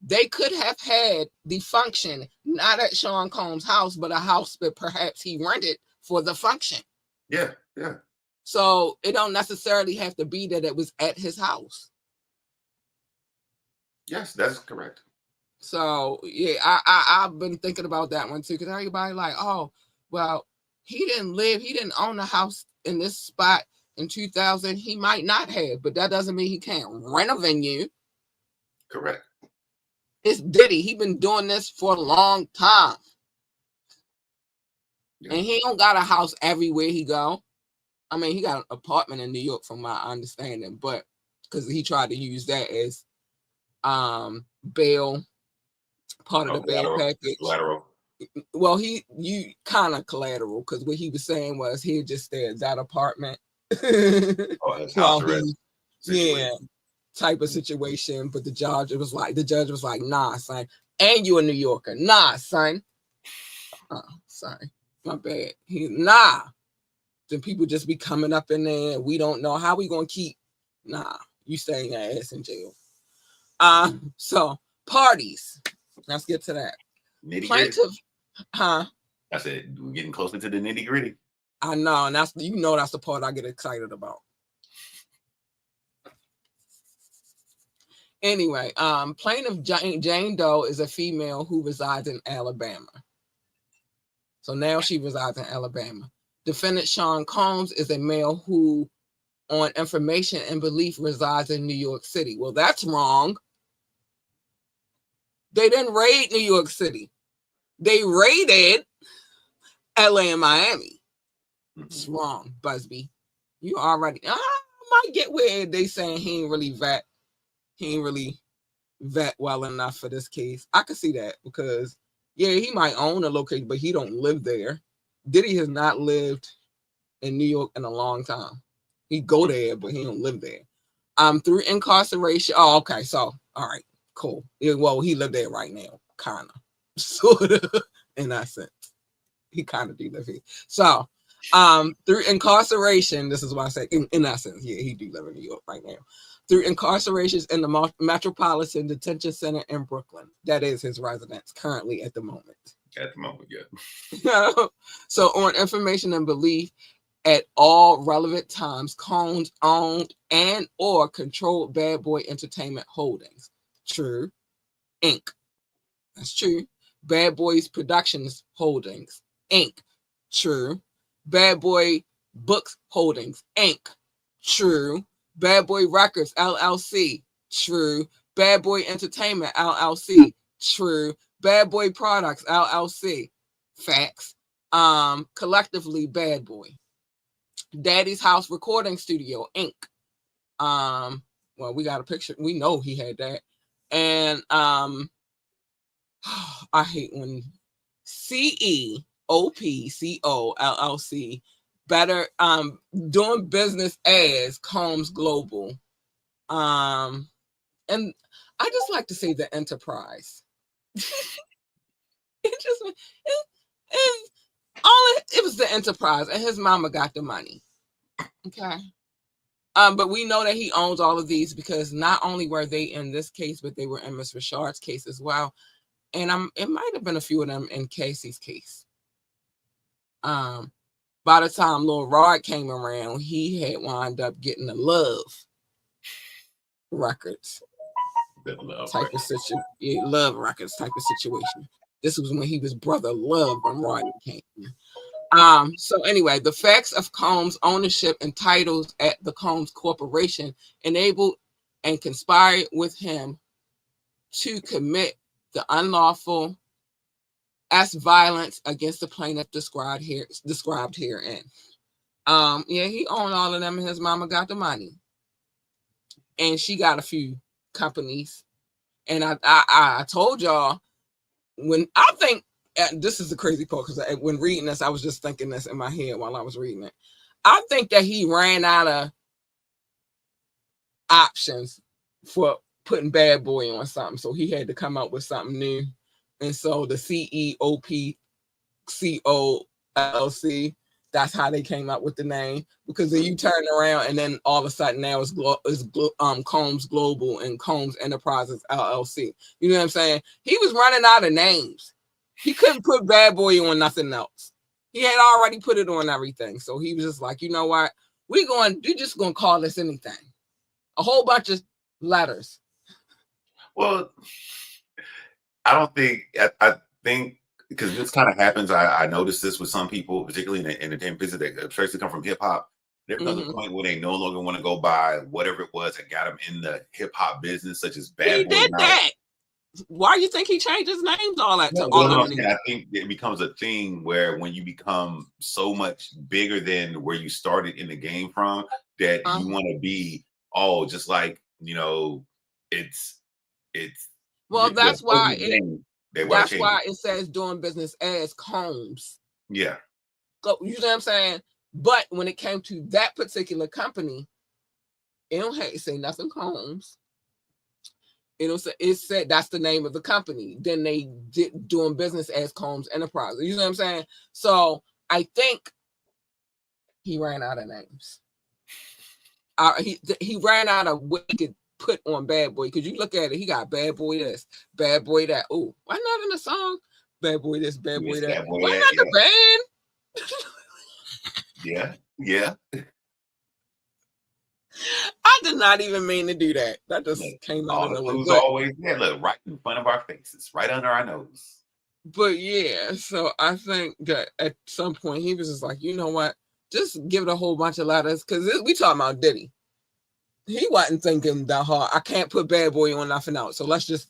They could have had the function not at Sean Combs' house, but a house that perhaps he rented for the function. Yeah, yeah. So it don't necessarily have to be that it was at his house. Yes, that's correct. So yeah, I've been thinking about that one too, because everybody like, oh, well, he didn't own a house in this spot in 2000. He might not have, but that doesn't mean he can't rent a venue. Correct. It's Diddy. He been doing this for a long time. Yeah. And he don't got a house everywhere he go. I mean, he got an apartment in New York from my understanding, but because he tried to use that as bail, part of the bail package. Collateral. Well, you kind of collateral, because what he was saying was he'd just stay at that apartment. That's house arrest. Yeah, type of situation. But the judge was like, nah, son. And you a New Yorker. Nah, son. Oh, sorry. My bad. Nah. Then people just be coming up in there. We don't know how we gonna keep. Nah, you staying your ass in jail. So parties. Let's get to that. Plaintiff, huh? I said we're getting closer to the nitty gritty. I know, and that's the part I get excited about. Anyway, plaintiff Jane Doe is a female who resides in Alabama. So now she resides in Alabama. Defendant Sean Combs is a male who, on information and belief, resides in New York City. Well, that's wrong. They didn't raid New York City. They raided LA and Miami. It's wrong, Busby. You already, I might get where they saying he ain't really vet well enough for this case. I can see that, because yeah, he might own a location, but he don't live there. Diddy has not lived in New York in a long time. He go there, but he don't live there. Through incarceration. Oh, okay. So, all right, cool. Yeah, well, he lived there right now, kind of, sort of, in that sense. He kind of do live here. So, through incarceration, this is why I say, in essence, yeah, he do live in New York right now. Through incarcerations in the Metropolitan Detention Center in Brooklyn. That is his residence currently at the moment. At the moment, yeah. So, on information and belief, at all relevant times, Combs owned and or controlled Bad Boy Entertainment Holdings. True. Inc. That's true. Bad Boys Productions Holdings, Inc. True. Bad Boy Books Holdings, Inc. True. Bad Boy Records, LLC. True. Bad Boy Entertainment, LLC. True. Bad Boy Products, LLC. Facts. Collectively, Bad Boy. Daddy's House Recording Studio, Inc. Well, we got a picture. We know he had that. And I hate when CEOPCO LLC, better doing business as Combs Global. And I just like to say the enterprise. It was the enterprise, and his mama got the money. Okay. But we know that he owns all of these because not only were they in this case, but they were in Miss Richard's case as well. And it might have been a few of them in Casey's case. By the time Lil Rod came around, he had wound up getting the Love Records type of situation. Yeah, Love Records type of situation. This was when he was Brother Love when Rodney came. So anyway, the facts of Combs' ownership and titles at the Combs Corporation enabled and conspired with him to commit the unlawful violence against the plaintiff described herein. Yeah, he owned all of them, and his mama got the money, and she got a few companies. And I told y'all when I think this is the crazy part because when reading this, I was just thinking this in my head while I was reading it. I think that he ran out of options for putting Bad Boy on something, so he had to come up with something new. And so the CEOPCO LLC, that's how they came up with the name. Because then you turn around and then all of a sudden now it's Combs Global and Combs Enterprises LLC. You know what I'm saying? He was running out of names. He couldn't put Bad Boy on nothing else. He had already put it on everything. So he was just like, you know what? We're just gonna call this anything. A whole bunch of letters. Well, I think because this kind of happens. I noticed this with some people, particularly in the entertainment business, that especially come from hip hop. There comes a point where they no longer want to go by whatever it was that got them in the hip hop business, such as Bad Boy. He did that. Why do you think he changed his names all that? I think it becomes a thing where when you become so much bigger than where you started in the game from, that you want to be just like, you know, it's. Well, that's why it says doing business as Combs. Yeah. You know what I'm saying? But when it came to that particular company, it don't say nothing Combs. It said that's the name of the company. Then they did doing business as Combs Enterprises. You know what I'm saying? So I think he ran out of names. He ran out of what he could put on Bad Boy, because you look at it, he got Bad Boy this, Bad Boy that. Oh, why not in the song? Bad Boy this, Bad Boy that. Why not the band? Yeah. I did not even mean to do that. That just came out of nowhere. It was always there, look, right in front of our faces, right under our nose. But yeah, so I think that at some point he was just like, you know what? Just give it a whole bunch of letters, because we talking about Diddy. He wasn't thinking that hard. I can't put Bad Boy on nothing else. So let's just,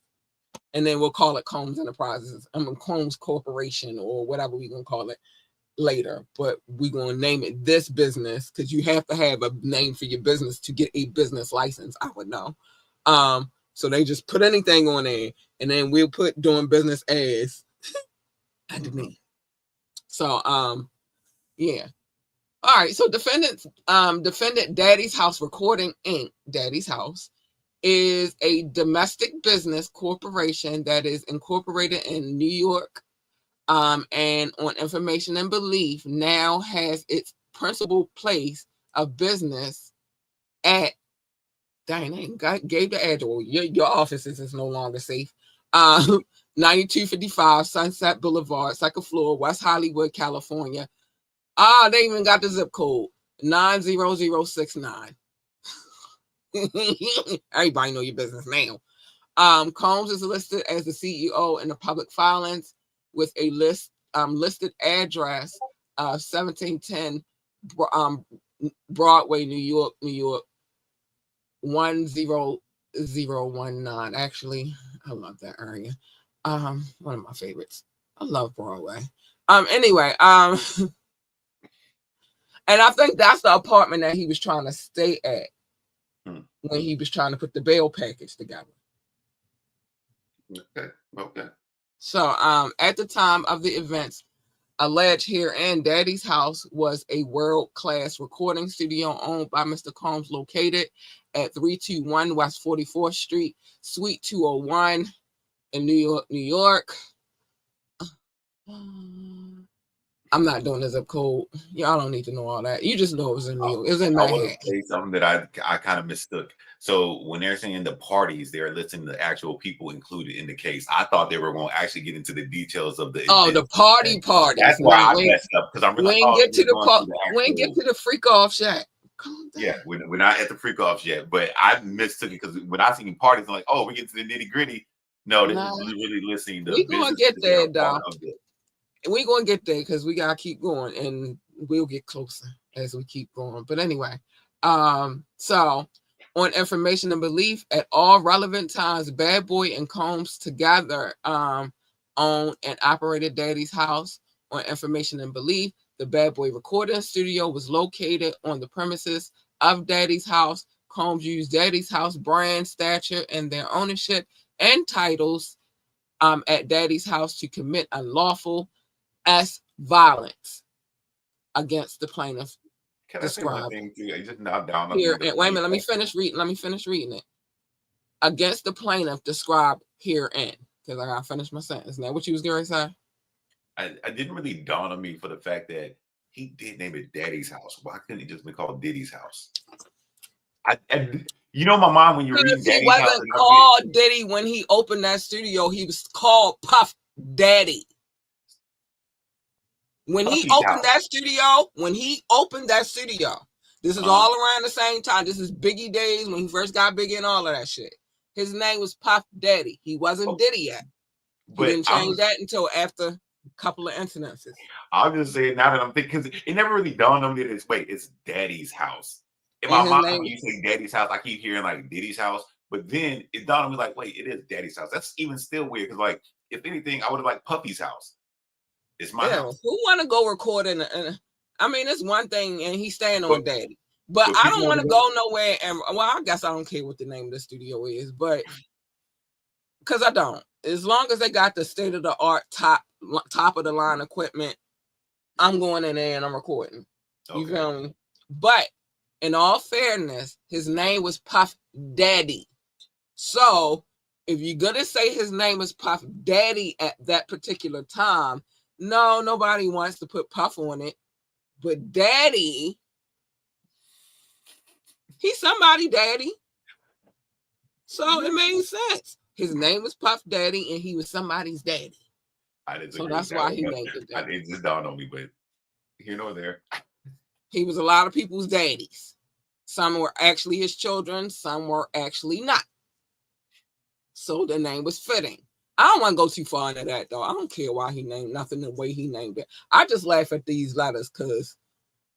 and then we'll call it Combs Enterprises. Combs Corporation or whatever we're going to call it later. But we're going to name it this business, because you have to have a name for your business to get a business license, I would know. So they just put anything on there, and then we'll put doing business as underneath. So, yeah. All right, so defendant Daddy's House Recording Inc., Daddy's House, is a domestic business corporation that is incorporated in New York, And on information and belief, now has its principal place of business at, dang, they gave the address. Your offices is no longer safe. 9255 Sunset Boulevard, second floor, West Hollywood, California. They even got the zip code 90069. Everybody know your business now. Combs is listed as the CEO in the public filings with a listed address of 1710 Broadway, New York, 10019. Actually, I love that area. One of my favorites. I love Broadway. Anyway, and I think that's the apartment that he was trying to stay at when he was trying to put the bail package together. Okay. So, at the time of the events alleged herein, Daddy's house was a world-class recording studio owned by Mr. Combs, located at 321 West 44th Street, Suite 201 in New York. I'm not doing the zip code. Y'all don't need to know all that. You just know it was in New York. It was in Manhattan. I want to say something that I kind of mistook. So when they're saying the parties, they're listing the actual people included in the case. I thought they were going to actually get into the details of the event. The party. That's why I messed up, because I'm we ain't get to the freak offs yet. Yeah, we're not at the freak offs yet, but I mistook it, because when I seen parties, I'm like, oh, we get to the nitty gritty. No, this is really listening to. We're gonna get there, though. We're going to get there because we got to keep going, and we'll get closer as we keep going. But anyway, so on information and belief, at all relevant times, Bad Boy and Combs together owned and operated Daddy's house. On information and belief, the Bad Boy recording studio was located on the premises of Daddy's house. Combs used Daddy's house brand, stature, and their ownership and titles at Daddy's house to commit unlawful violence against the plaintiff. Can I say one thing too? I just now down here. Wait a minute. Let me finish reading it. Against the plaintiff described herein, because I gotta finish my sentence. Isn't that what you was going to say? I didn't really dawn on me for the fact that he did name it Daddy's house. Why couldn't it just be called Diddy's house? You know, my mom, when you're reading Daddy's house, he wasn't called Diddy when he opened that studio. He was called Puff Daddy. When he opened that studio, this is all around the same time. This is Biggie days when he first got Biggie and all of that shit. His name was Puff Daddy. He wasn't Diddy yet. He didn't change that until after a couple of incidences. I'm just saying now that I'm thinking, because it never really dawned on me that it's Daddy's house. In my mind, when you say Daddy's house, I keep hearing like Diddy's house. But then it dawned on me like, wait, it is Daddy's house. That's even still weird, because like, if anything, I would have liked Puffy's house. It's my house. Who want to go record in? I mean, it's one thing, and he's staying on Daddy. But I don't want to go nowhere. And well, I guess I don't care what the name of the studio is, but because I don't. As long as they got the state of the art, top of the line equipment, I'm going in there and I'm recording. You feel me? But in all fairness, his name was Puff Daddy. So if you're gonna say his name is Puff Daddy at that particular time, no, nobody wants to put Puff on it. But Daddy, he's somebody daddy. So it made sense. His name was Puff Daddy, and he was somebody's daddy. So that's why he named it that. It just dawned on me, but here nor there. He was a lot of people's daddies. Some were actually his children, some were actually not. So the name was fitting. I don't want to go too far into that, though. I don't care why he named nothing the way he named it. I just laugh at these letters because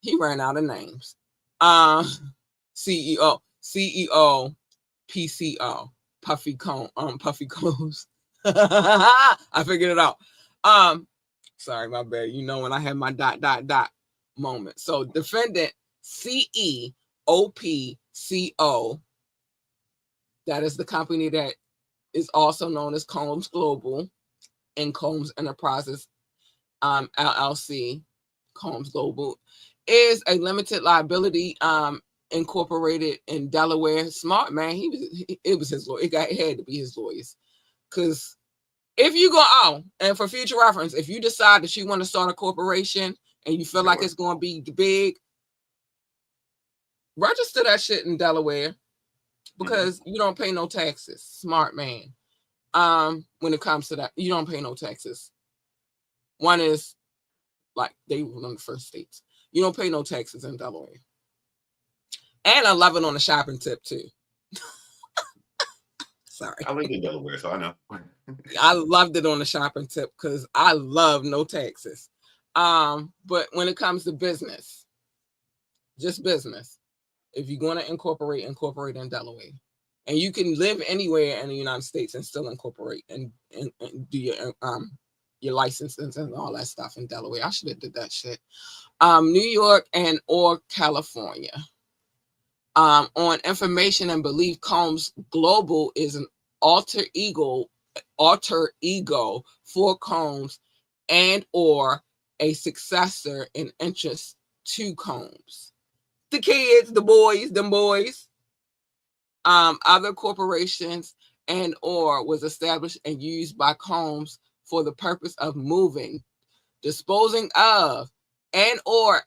he ran out of names. CEO, PCO, Puffy Combs. I figured it out. Sorry, my bad. You know when I had my ... moment. So defendant CEOPCO, that is the company that is also known as Combs Global and Combs Enterprises LLC. Combs Global is a limited liability incorporated in Delaware. Smart man, it was his lawyer. It had to be his lawyers, because If you go, and for future reference, if you decide that you want to start a corporation and you feel like it's going to be big, register that shit in Delaware because you don't pay no taxes. Smart man. When it comes to that, you don't pay no taxes. One is like they were one of the first states. You don't pay no taxes in Delaware. And I love it on the shopping tip too. Sorry. I live in Delaware, so I know. I loved it on the shopping tip because I love no taxes. But when it comes to business, just business, if you're going to incorporate in Delaware. And you can live anywhere in the United States and still incorporate and do your licenses and all that stuff in Delaware. I should have did that shit. New York or California. On information and belief, Combs Global is an alter ego for Combs and or a successor in interest to Combs. The kids, the boys, them boys. Other corporations and or was established and used by Combs for the purpose of moving, disposing of, and or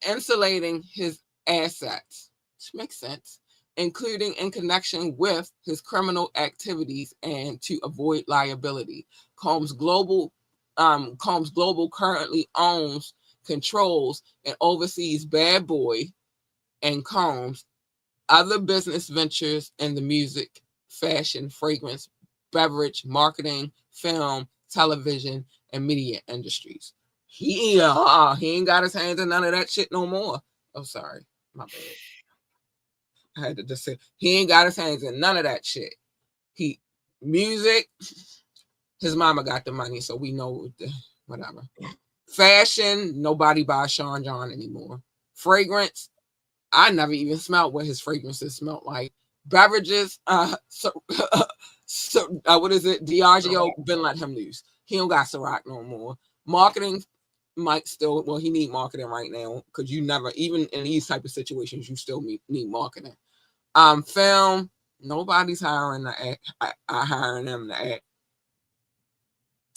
insulating his assets, which makes sense, including in connection with his criminal activities and to avoid liability. Combs Global currently owns, controls, and oversees Bad Boy and Combs, other business ventures in the music, fashion, fragrance, beverage, marketing, film, television, and media industries. He ain't got his hands in none of that shit no more. Oh, sorry. My bad. I had to just say, he ain't got his hands in none of that shit. Music, his mama got the money, so we know whatever. Fashion, nobody buys Sean John anymore. Fragrance, I never even smelled what his fragrances smelled like. Beverages, what is it? Diageo been let him loose. He don't got Ciroc no more. Marketing might still, he need marketing right now because you never, even in these type of situations, you still need marketing. Film, nobody's hiring hiring them to act.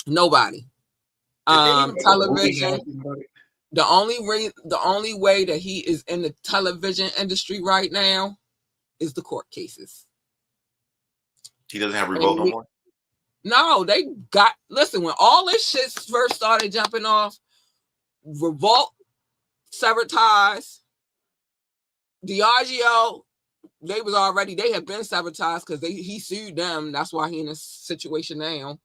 Nobody. Television. The only way that he is in the television industry right now is the court cases. He doesn't have Revolt no more? No, they got, listen, when all this shit first started jumping off, Revolt severed ties. Diageo, they had been sabotaged because he sued them. That's why he in this situation now.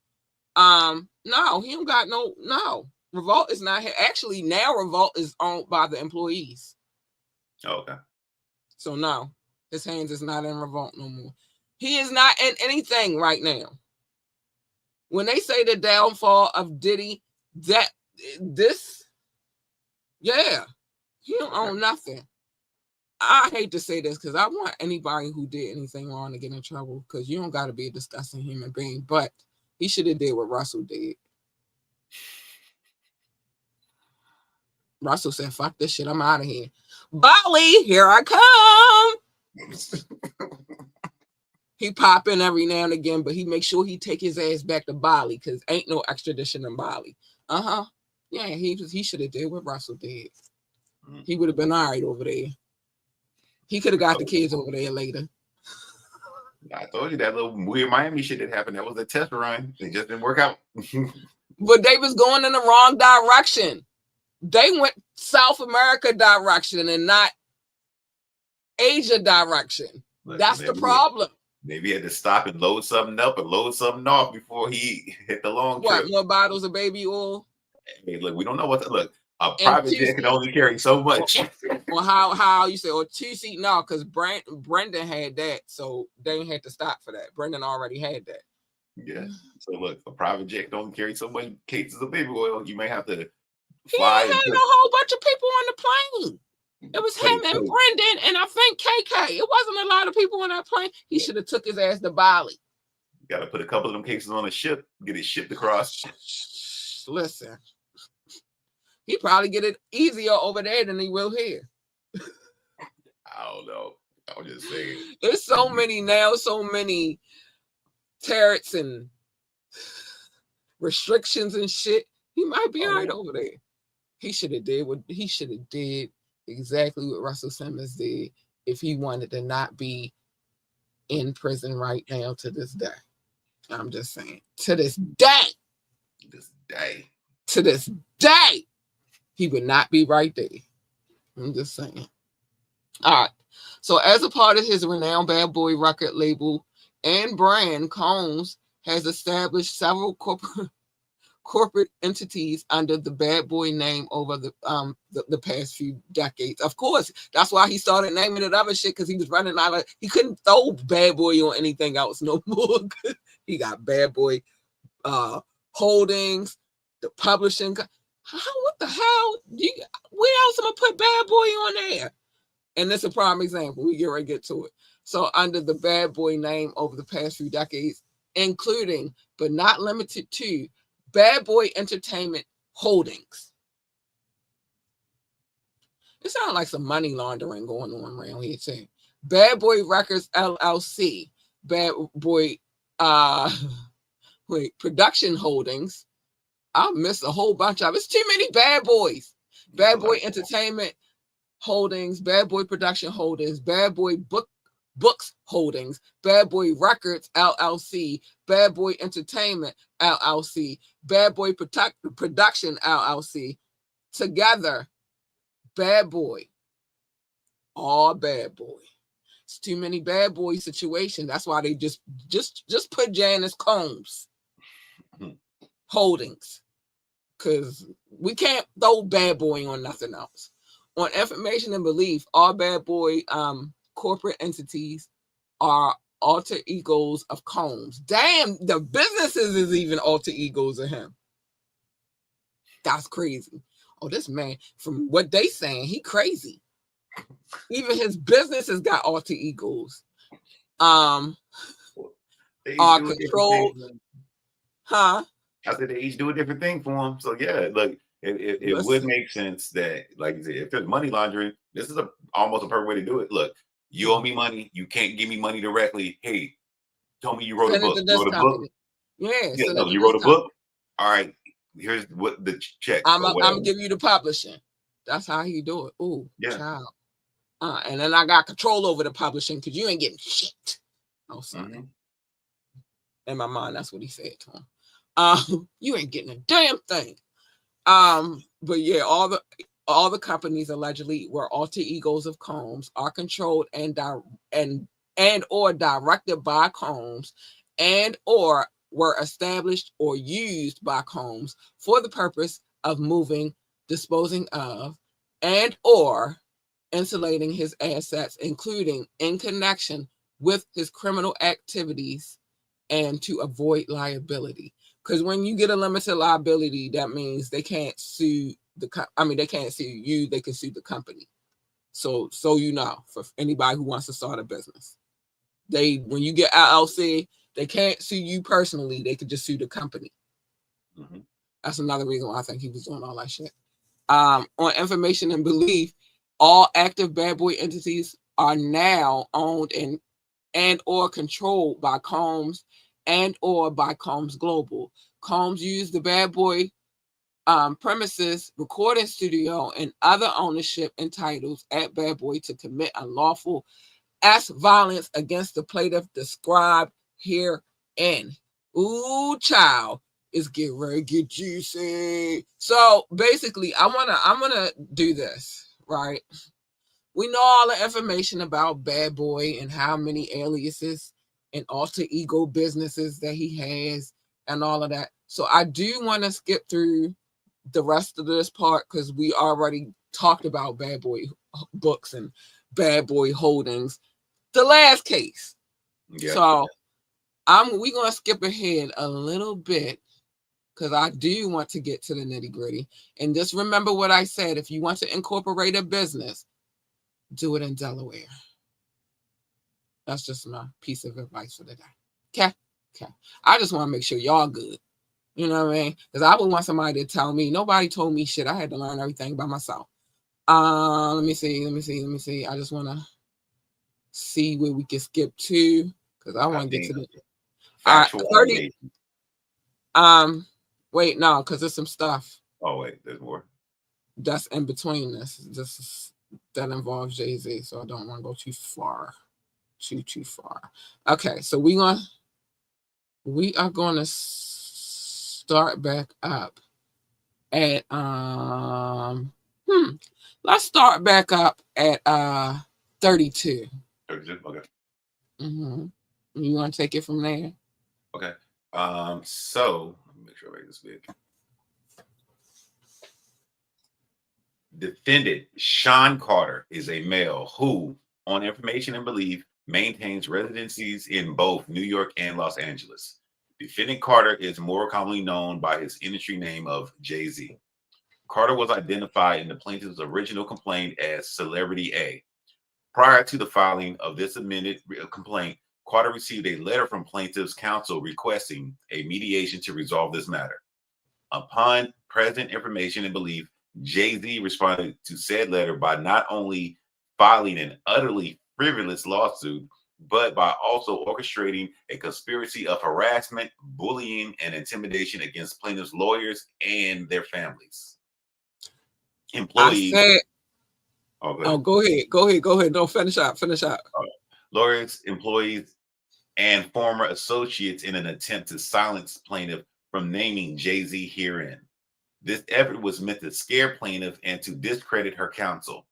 No, he don't got no. Revolt is not here. Actually, now Revolt is owned by the employees. Oh, okay. So no, his hands is not in Revolt no more. He is not in anything right now. When they say the downfall of Diddy, he don't own nothing. I hate to say this because I want anybody who did anything wrong to get in trouble because you don't got to be a disgusting human being, but he should have did what Russell did. Russell said, fuck this shit, I'm out of here. Bali, here I come. He pop in every now and again, but he make sure he take his ass back to Bali because ain't no extradition in Bali. Yeah, he should have did what Russell did. He would have been all right over there. He could have got the kids over there later. I told you that little weird Miami shit that happened. That was a test run. It just didn't work out. But they was going in the wrong direction. They went South America direction and not Asia direction. That's the problem. Maybe he had to stop and load something up or load something off before he hit the long trip. What, more bottles of baby oil? Hey, look, we don't know what to look. A private jet can only carry so much. Or how you say, or 2-seat, no, because Brendan had that, so they didn't have to stop for that. Brendan already had that. Yeah. So look, a private jet can only carry so many cases of baby oil. You may have to fly. He had a whole bunch of people on the plane. It was him and Brendan and I think KK. It wasn't a lot of people on that plane. He should have took his ass to Bali. You got to put a couple of them cases on a ship, get it shipped across. Listen, he probably get it easier over there than he will here. I don't know. I'm just saying. There's so many now, so many turrets and restrictions and shit, he might be all right yeah. over there. He should have did exactly what Russell Simmons did if he wanted to not be in prison right now to this day. I'm just saying. To this day. To this day. He would not be right there. I'm just saying. All right. So as a part of his renowned Bad Boy record label and brand, Combs has established several corporate entities under the Bad Boy name over the past few decades. Of course, that's why he started naming it other shit, because he was running out of, he couldn't throw Bad Boy on anything else no more. He got Bad Boy Holdings, the publishing. What the hell? Where else am I put Bad Boy on there? And this is a prime example. We get ready to get to it. So under the Bad Boy name over the past few decades, including but not limited to Bad Boy Entertainment Holdings. It sounds like some money laundering going on around here too. Bad Boy Records LLC, Bad Boy Production Holdings. I missed a whole bunch of it. It's too many Bad Boys. Bad Boy Entertainment Holdings, Bad Boy Production Holdings, Bad Boy Books Holdings, Bad Boy Records LLC, Bad Boy Entertainment LLC, Bad Boy Production LLC. Together, Bad Boy. All Bad Boy. It's too many Bad Boy situations. That's why they just put Janice Combs Holdings, because we can't throw Bad Boy on nothing else. On information and belief, all Bad Boy corporate entities are alter egos of Combs. Damn, the businesses is even alter egos of him. That's crazy. Oh, this man, from what they saying, he crazy. Even his businesses got alter egos. Are controlled. Huh? I said they each do a different thing for him. So yeah, look, it would make sense that, like you said, if there's money laundering, this is almost a perfect way to do it. Look, you owe me money, you can't give me money directly. Hey, tell me you wrote a book. You wrote a book? Yeah, no, you wrote a book. All right, here's what the check. I'm gonna give you the publishing. That's how he do it. Ooh, yeah. Child. And then I got control over the publishing because you ain't getting shit. Oh, sorry. In my mind, that's what he said to him. You ain't getting a damn thing. But yeah, all the companies allegedly were alter egos of Combs, are controlled and or directed by Combs, and or were established or used by Combs for the purpose of moving, disposing of, and or insulating his assets, including in connection with his criminal activities, and to avoid liability. Because when you get a limited liability, that means they can't sue they can't sue you, they can sue the company. So you know, for anybody who wants to start a business, when you get LLC, they can't sue you personally, they could just sue the company. That's another reason why I think he was doing all that shit. On information and belief, all active Bad Boy entities are now owned and or controlled by Combs and or by Combs Global. Combs used the Bad Boy premises, recording studio, and other ownership and titles at Bad Boy to commit unlawful acts of violence against the plaintiff described herein. Ooh, child, it's getting ready to get juicy. So basically, I'm gonna do this, right? We know all the information about Bad Boy and how many aliases and alter ego businesses that he has and all of that. So I do want to skip through the rest of this part because we already talked about Bad Boy Books and Bad Boy Holdings, the last case. Yeah. So we're gonna skip ahead a little bit because I do want to get to the nitty-gritty. And just remember what I said: if you want to incorporate a business, do it in Delaware. That's just my piece of advice for the day. Okay. I just want to make sure y'all good. You know what I mean? Because I would want somebody to tell me. Nobody told me shit. I had to learn everything by myself. Let me see. I just want to see where we can skip to because I want to get to the factual 30. Wait, no, because there's some stuff Oh wait, there's more. that's in between this. That involves Jay-Z, so I don't want to go too far. Too far. Okay, so we are gonna start back up at let's start back up at 32. 32? Okay. Mm-hmm. You want to take it from there? Okay. So let me make sure I make this big. Defendant Sean Carter is a male who, on information and belief, maintains residencies in both New York and Los Angeles. Defendant Carter is more commonly known by his industry name of Jay-Z. Carter was identified in the plaintiff's original complaint as Celebrity A. Prior to the filing of this amended complaint, Carter received a letter from plaintiff's counsel requesting a mediation to resolve this matter. Upon present information and belief, Jay-Z responded to said letter by not only filing an utterly frivolous lawsuit, but by also orchestrating a conspiracy of harassment, bullying, and intimidation against plaintiffs' lawyers and their families. Employees. Go ahead. Don't finish up. Lawyers, employees, and former associates in an attempt to silence plaintiff from naming Jay-Z herein. This effort was meant to scare plaintiff and to discredit her counsel.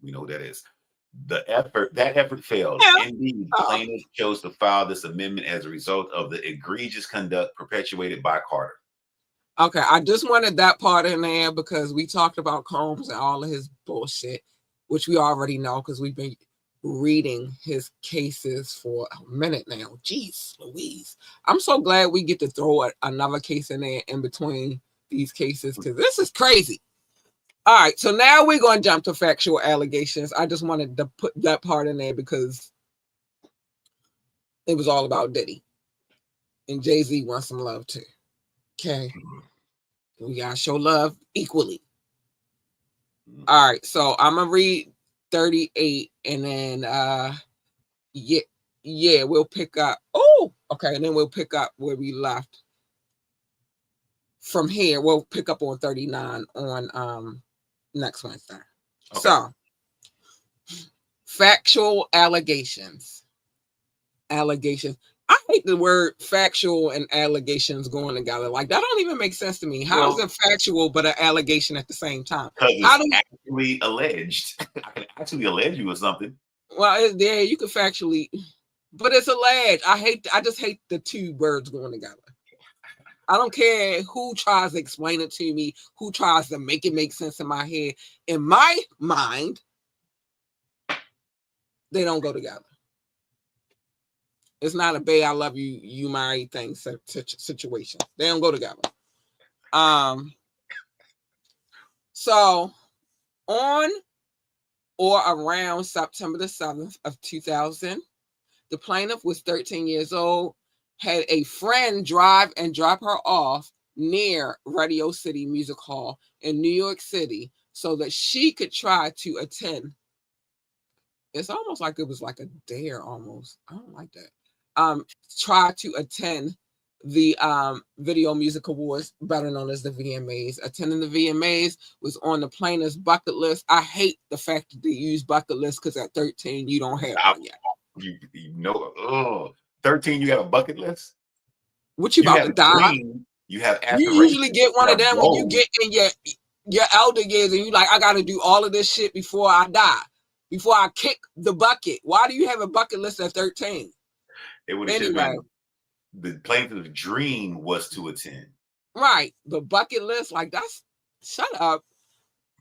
We know what that is. That effort failed. Yeah. Indeed, plaintiff chose to file this amendment as a result of the egregious conduct perpetuated by Carter. Okay, I just wanted that part in there because we talked about Combs and all of his bullshit, which we already know because we've been reading his cases for a minute now. Jeez Louise. I'm so glad we get to throw another case in there in between these cases because this is crazy. All right, so now we're going to jump to factual allegations. I just wanted to put that part in there because it was all about Diddy. And Jay-Z wants some love too. Okay. We got to show love equally. All right, so I'm going to read 38 and then we'll pick up. Oh, okay, and then we'll pick up where we left. From here, we'll pick up on 39 on next Wednesday. Okay. So, factual allegations. I hate the word factual and allegations going together. Like, that don't even make sense to me. How is it factual but an allegation at the same time? Because it's actually alleged. I can actually allege you with something. Well, yeah, you can factually, but it's alleged. I just hate the two words going together. I don't care who tries to explain it to me, who tries to make it make sense in my head. In my mind, they don't go together. It's not a babe, I love you, you married thing situation. They don't go together. So on or around September the 7th of 2000, the plaintiff was 13 years old, had a friend drive and drop her off near Radio City Music Hall in New York City so that she could try to attend. It's almost like it was like a dare almost. I don't like that. Try to attend the Video Music Awards, better known as the VMAs. Attending the VMAs was on the plaintiff's bucket list. I hate the fact that they use bucket list because at 13 you don't have one yet. You know, 13 you have a bucket list? What you about to die? You have You usually get one of them when you get in your elder years and you like, I gotta do all of this shit before I die, before I kick the bucket. Why do you have a bucket list at 13? It would have been the plaintiff's dream was to attend. Right. The bucket list, like that's shut up.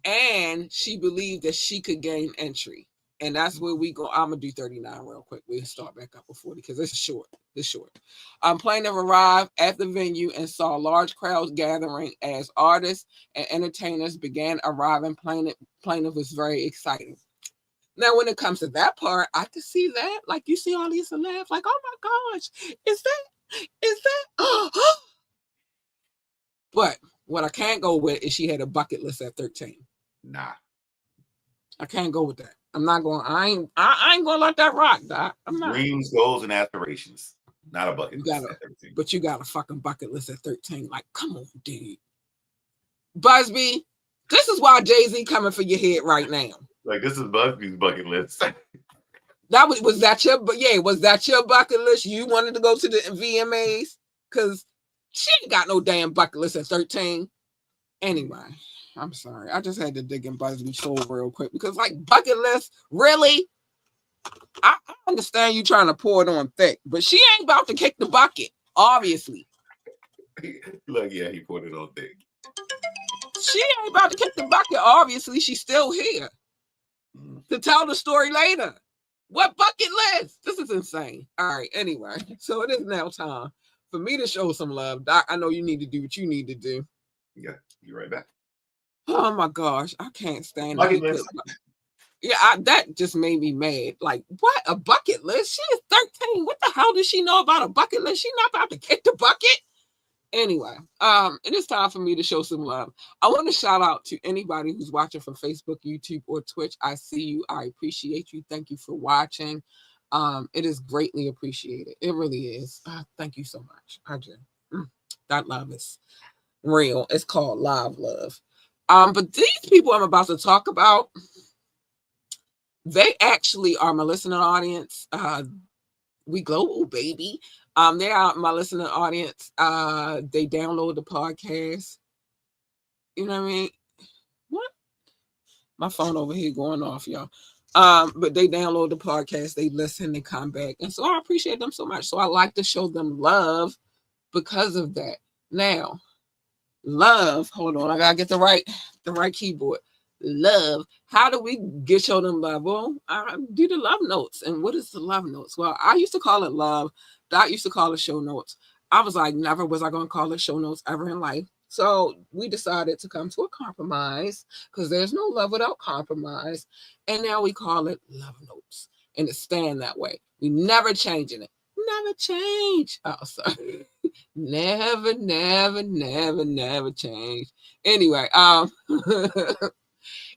And she believed that she could gain entry. And that's where we go. I'm gonna do 39 real quick. We'll start back up with 40 because it's short. Plaintiff arrived at the venue and saw large crowds gathering as artists and entertainers began arriving. Plaintiff was very excited. Now, when it comes to that part, I can see that. Like you see all these celebs, like, oh my gosh, is that? But what I can't go with is she had a bucket list at 13. Nah. I can't go with that. I'm not going. I ain't gonna let that rock, Doc. I'm not. Dreams, goals, and aspirations. Not a bucket list at 13. But you got a fucking bucket list at 13. Like, come on, dude. Busby, this is why Jay-Z coming for your head right now. Like, this is Busby's bucket list. Was that your bucket list? You wanted to go to the VMAs? Because she ain't got no damn bucket list at 13. Anyway, I'm sorry. I just had to dig in Busby's soul real quick because, like, bucket list, really? I understand you trying to pour it on thick, but she ain't about to kick the bucket, obviously. Look, yeah, he poured it on thick. She ain't about to kick the bucket, obviously. She's still here to tell the story later. What bucket list? This is insane. All right, anyway, so it is now time for me to show some love. Doc, I know you need to do what you need to do. Yeah, you're right back. Oh my gosh, I can't stand it. Yeah, that just made me mad. Like, what? A bucket list? She is 13. What the hell does she know about a bucket list? She not about to kick the bucket? Anyway, it is time for me to show some love. I want to shout out to anybody who's watching from Facebook, YouTube, or Twitch. I see you. I appreciate you. Thank you for watching. It is greatly appreciated. It really is. Thank you so much. I do. That love is real. It's called live love. But these people I'm about to talk about, they actually are my listening audience. We global, baby. They are my listening audience. They download the podcast. You know what I mean? What? My phone over here going off, y'all. But they download the podcast, they listen, they come back. And so I appreciate them so much. So I like to show them love because of that. Now, love, hold on, I gotta get the right keyboard. Love. How do we show them love? Well, I do the love notes. And what is the love notes? Well, I used to call it love. Doc used to call it show notes. I was like, never was I going to call it show notes ever in life. So we decided to come to a compromise because there's no love without compromise. And now we call it love notes. And it's staying that way. We never changing it. Never change. Oh, sorry. Never change. Anyway,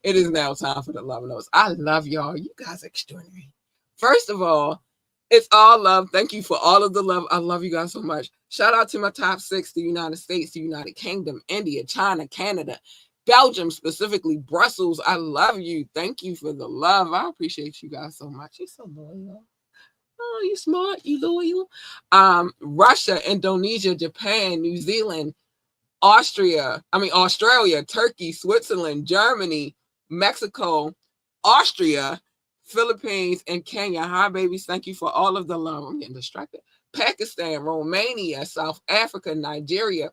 it is now time for the love notes. I love y'all. You guys are extraordinary. First of all, it's all love. Thank you for all of the love. I love you guys so much. Shout out to my top 6, the United States, the United Kingdom, India, China, Canada, Belgium, specifically Brussels. I love you. Thank you for the love. I appreciate you guys so much. You're so loyal. Oh, you smart. You loyal. Russia, Indonesia, Japan, New Zealand, Australia, Turkey, Switzerland, Germany, Mexico, Austria, Philippines, and Kenya. Hi, babies. Thank you for all of the love. I'm getting distracted. Pakistan, Romania, South Africa, Nigeria,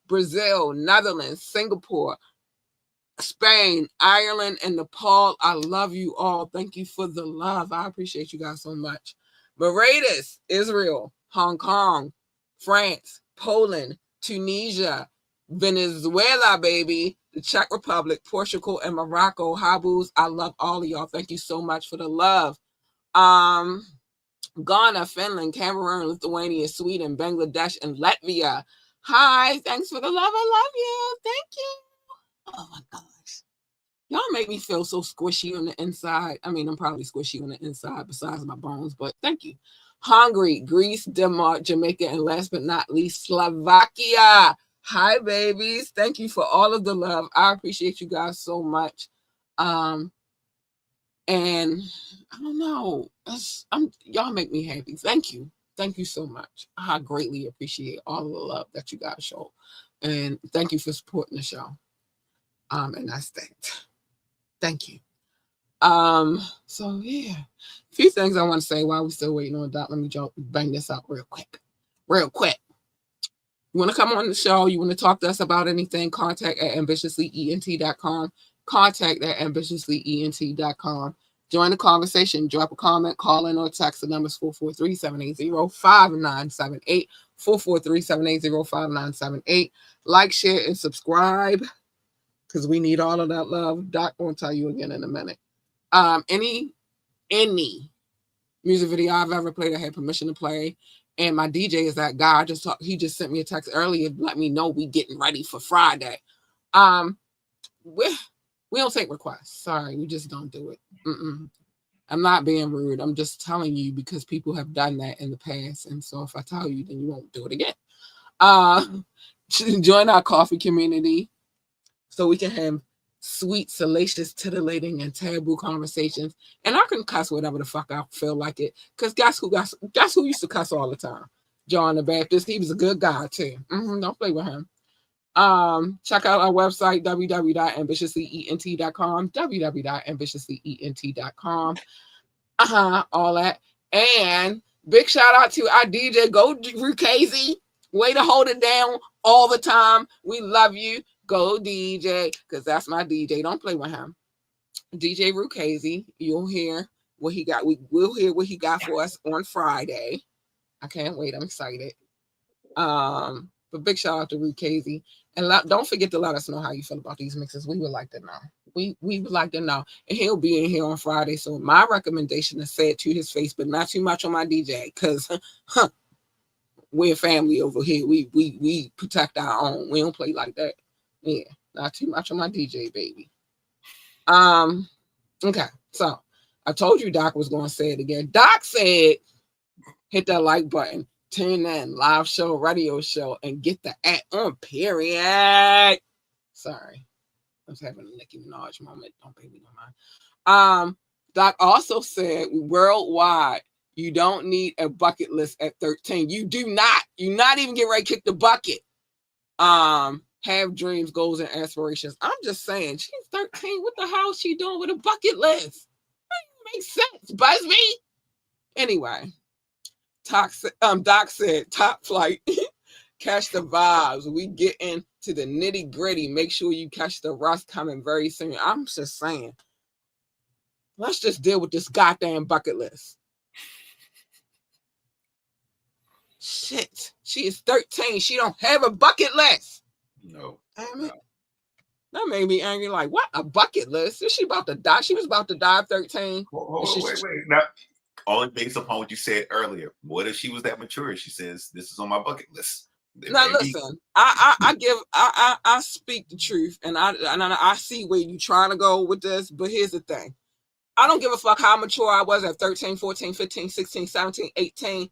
Brazil, Netherlands, Singapore, Spain, Ireland, and Nepal. I love you all. Thank you for the love. I appreciate you guys so much. Mauritius, Israel, Hong Kong, France, Poland, Tunisia, Venezuela, baby, the Czech Republic, Portugal, and Morocco. Habus, I love all of y'all. Thank you so much for the love. Ghana, Finland, Cameroon, Lithuania, Sweden, Bangladesh, and Latvia. Hi, thanks for the love. I love you. Thank you. Oh my gosh. Y'all make me feel so squishy on the inside. I mean, I'm probably squishy on the inside besides my bones, but thank you. Hungary, Greece, Denmark, Jamaica, and last but not least, Slovakia. Hi, babies. Thank you for all of the love. I appreciate you guys so much. And I don't know. Y'all make me happy. Thank you. Thank you so much. I greatly appreciate all of the love that you guys show. And thank you for supporting the show. And that's that. Thank you. So yeah. A few things I want to say while we're still waiting on Doc. Let me bang this out real quick. Real quick. You want to come on the show? You want to talk to us about anything? Contact at ambitiouslyent.com. Contact at ambitiouslyent.com. Join the conversation. Drop a comment, call in, or text. The number is 443-780-5978. 443-780-5978. Like, share, and subscribe because we need all of that love. Doc won't tell you again in a minute. Any music video I've ever played, I had permission to play. And my DJ is that guy. He just sent me a text earlier, let me know we getting ready for Friday. We don't take requests. Sorry, we just don't do it. I'm not being rude. I'm just telling you because people have done that in the past. And so if I tell you, then you won't do it again. Join our coffee community so we can have sweet, salacious, titillating, and taboo conversations. And I can cuss whatever the fuck I feel like it. Because guess who used to cuss all the time? John the Baptist. He was a good guy too. Don't play with him. Check out our website, www.ambitiouslyent.com, www.ambitiouslyent.com. All that. And big shout out to our DJ, Go Rukazy. Way to hold it down all the time. We love you. Go DJ, because that's my DJ. Don't play with him. DJ Rukazy. You'll hear what he got. We'll hear what he got for us on Friday. I can't wait. I'm excited. But big shout out to Rukazy. And don't forget to let us know how you feel about these mixes. We would like to know. We would like to know. And he'll be in here on Friday. So my recommendation is say it to his face, but not too much on my DJ. Because we're family over here. We protect our own. We don't play like that. Yeah. Not too much on my DJ, baby. Okay. So I told you Doc was going to say it again. Doc said, hit that like button. Tune in, live show, radio show, and get the app on, period. Sorry. I was having a Nicki Minaj moment. Don't pay me no mind. Doc also said worldwide, you don't need a bucket list at 13. You do not. You're not even getting ready to kick the bucket. Have dreams, goals, and aspirations. I'm just saying, she's 13. What the hell is she doing with a bucket list? That makes sense, Busby. Anyway. Doc said, top flight, catch the vibes. We get into the nitty gritty. Make sure you catch the rust coming very soon. I'm just saying, let's just deal with this goddamn bucket list. Shit, she is 13. She don't have a bucket list. No. Damn it. That made me angry. Like, what? A bucket list? Is she about to die? She was about to die at 13. Wait. Now, only based upon what you said earlier. What if she was that mature? She says, this is on my bucket list. Now listen, I speak the truth, and I see where you're trying to go with this, but here's the thing. I don't give a fuck how mature I was at 13, 14, 15, 16, 17, 18,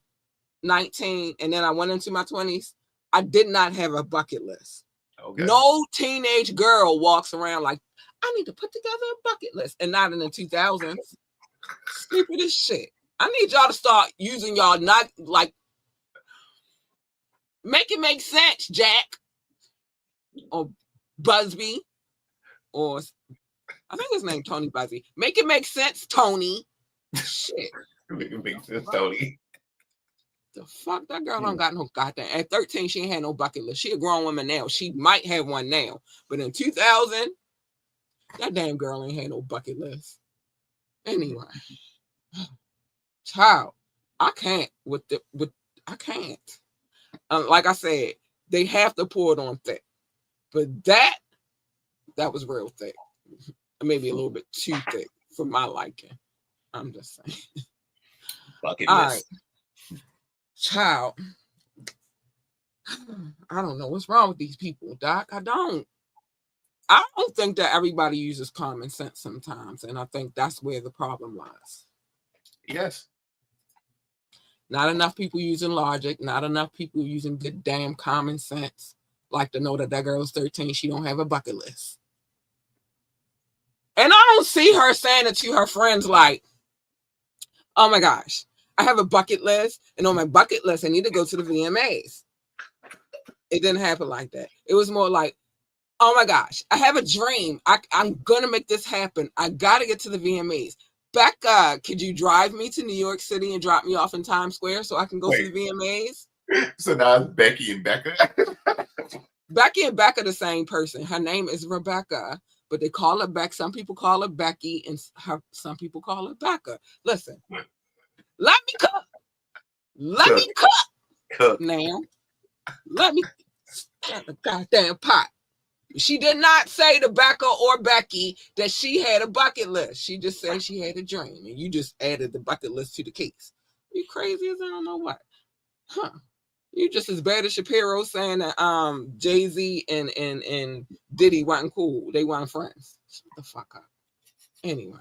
19, and then I went into my 20s. I did not have a bucket list. Okay. No teenage girl walks around like, I need to put together a bucket list, and not in the 2000s. Stupid as shit. I need y'all to start using y'all not like make it make sense, Jack or Busby, or I think his name Tony Busby. Make it make sense, Tony. Shit. Make it make sense, Tony. The fuck, that girl don't got no goddamn. At 13, she ain't had no bucket list. She a grown woman now. She might have one now, but in 2000, that damn girl ain't had no bucket list. Anyway. Child, I can't I can't. Like I said, they have to pour it on thick, but that was real thick. Maybe a little bit too thick for my liking. I'm just saying. Bucket list. Right. Child, I don't know what's wrong with these people, Doc. I don't think that everybody uses common sense sometimes, and I think that's where the problem lies. Yes. Not enough people using logic. Not enough people using good damn common sense. Like to know that girl's 13. She don't have a bucket list. And I don't see her saying it to her friends like, oh my gosh, I have a bucket list. And on my bucket list, I need to go to the VMAs. It didn't happen like that. It was more like, oh my gosh, I have a dream. I'm going to make this happen. I got to get to the VMAs. Becca, could you drive me to New York City and drop me off in Times Square so I can go to the VMAs? So now it's Becky and Becca? Becky and Becca the same person. Her name is Rebecca, but they call her Beck. Some people call her Becky, and some people call her Becca. Listen, let me cook. Let me cook. Now. Let me start the goddamn pot. She did not say to Becca or Becky that she had a bucket list. She just said she had a dream, and you just added the bucket list to the case. You crazy as I don't know what. Huh. You just as bad as Shapiro saying that Jay-Z and Diddy wasn't cool. They weren't friends. Shut the fuck up. Anyway.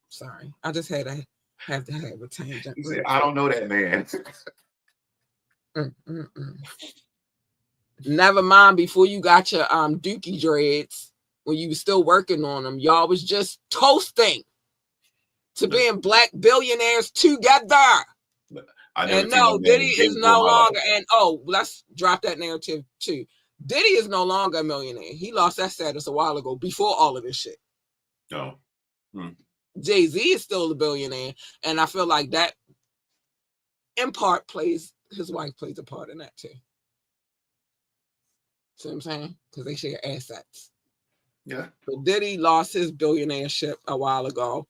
Sorry, I just had to have a tangent. He said, I don't know that man. Never mind. Before you got your dookie dreads, when you were still working on them, y'all was just toasting to being black billionaires together. And no, Diddy is no longer. And let's drop that narrative too. Diddy is no longer a millionaire. He lost that status a while ago. Before all of this shit. No. Jay-Z is still a billionaire, and I feel like that, in part, his wife plays a part in that too. See what I'm saying? Because they share assets. Yeah. But Diddy lost his billionaireship a while ago.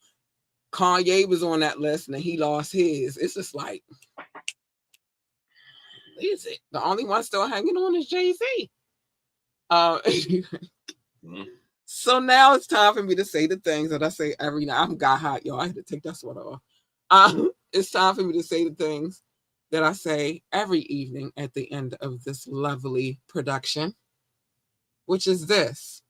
Kanye was on that list, and then he lost his. It's just like, is it? The only one still hanging on is Jay-Z. So now it's time for me to say the things that I say every night. I'm got hot, y'all. I had to take that sweater off. It's time for me to say the things that I say every evening at the end of this lovely production, which is this.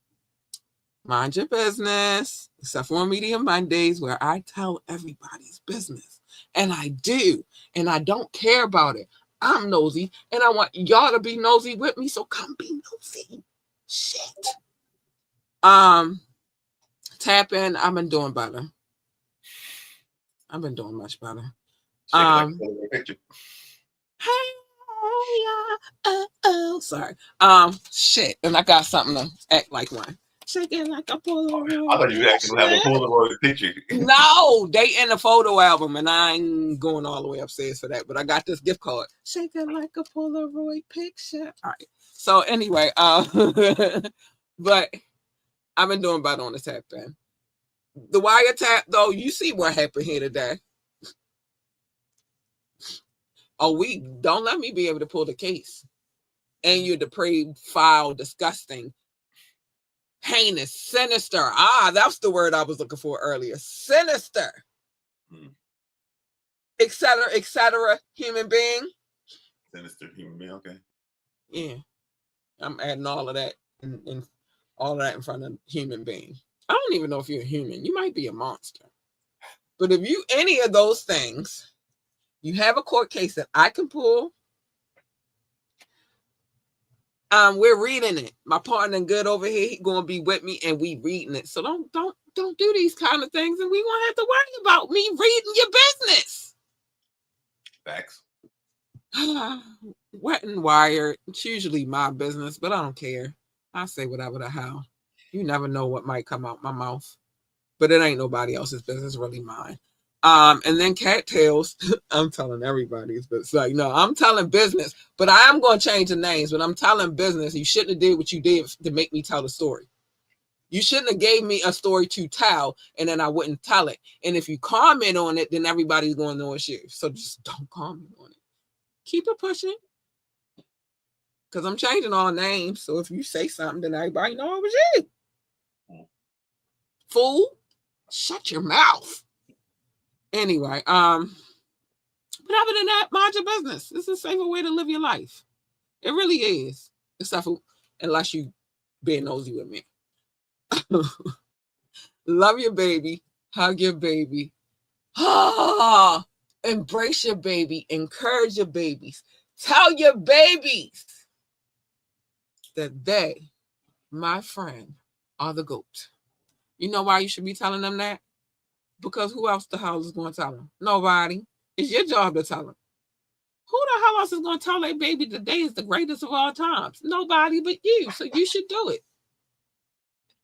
Mind your business, except for on Media Mondays, where I tell everybody's business. And I do. And I don't care about it. I'm nosy. And I want y'all to be nosy with me. So come be nosy. Shit. Tap in. I've been doing better. I've been doing much better. Sorry. Shit. And I got something to act like one. Shaking like a Polaroid. I thought you actually have a Polaroid picture. No, they in the photo album, and I ain't going all the way upstairs for that. But I got this gift card. Shaking like a Polaroid picture. All right. So anyway, but I've been doing better on the tap in. The wiretap, though, you see what happened here today. We don't let me be able to pull the case. And you're depraved, foul, disgusting, heinous, sinister. That's the word I was looking for earlier. Sinister. etc., human being. Sinister human being, okay. Yeah. I'm adding all of that in all of that in front of human being. I don't even know if you're a human. You might be a monster. But if you any of those things, you have a court case that I can pull. We're reading it. My partner good over here, he gonna be with me, and we reading it. So don't do these kind of things, and we won't have to worry about me reading your business. Facts. Wet and wired. It's usually my business, but I don't care. I say whatever the hell. You never know what might come out my mouth. But it ain't nobody else's business, really mine. And then cattails, I'm telling everybody's, but it's like, no, I'm telling business, but I am going to change the names, but I'm telling business. You shouldn't have did what you did to make me tell the story. You shouldn't have gave me a story to tell, and then I wouldn't tell it. And if you comment on it, then everybody's going to know it's you. So just don't comment on it. Keep it pushing. Because I'm changing all names. So if you say something, then everybody know it was you. Fool, shut your mouth. Anyway, but other than that, mind your business. This is a safer way to live your life. It really is. Except for, unless you being nosy with me. Love your baby. Hug your baby. Embrace your baby. Encourage your babies. Tell your babies that they, my friend, are the GOAT. You know why you should be telling them that? Because who else the hell is going to tell them? Nobody. It's your job to tell them. Who the hell else is going to tell their baby today is the greatest of all times? Nobody but you. So you should do it.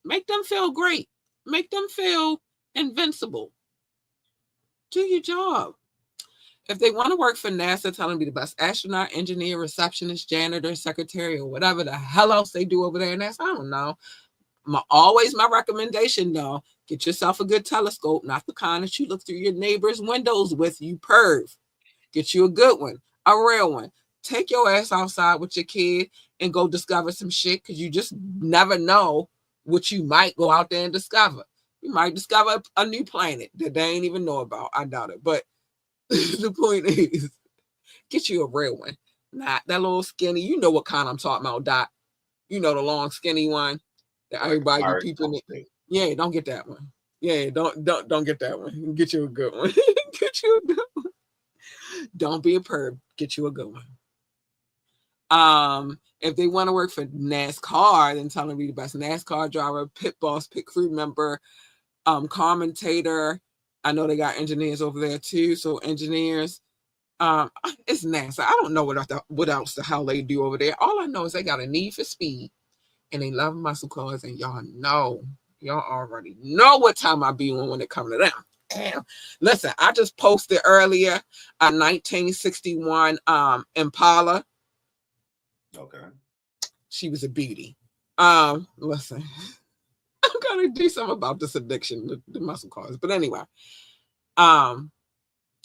Make them feel great. Make them feel invincible. Do your job. If they want to work for NASA, tell them to be the best astronaut, engineer, receptionist, janitor, secretary, or whatever the hell else they do over there in NASA. I don't know. Always my recommendation, though, get yourself a good telescope, not the kind that you look through your neighbor's windows with, you perv. Get you a good one, a real one. Take your ass outside with your kid and go discover some shit, because you just never know what you might go out there and discover. You might discover a new planet that they ain't even know about. I doubt it. But the point is, get you a real one. Not that little skinny. You know what kind I'm talking about, Doc. You know the long, skinny one. Everybody, people, yeah, don't get that one. Yeah, don't get that one. Get you a good one. Get you a good one. Don't be a perv. Get you a good one. If they want to work for NASCAR, then tell them to be the best NASCAR driver, pit boss, pit crew member, commentator. I know they got engineers over there too. So engineers, it's NASA. I don't know what else the hell they do over there. All I know is they got a need for speed and they love muscle cars, and y'all already know what time I be on when it comes to them. Damn. Listen, I just posted earlier a 1961 Impala. Okay. She was a beauty. Listen, I'm gonna do something about this addiction, the muscle cars. But anyway,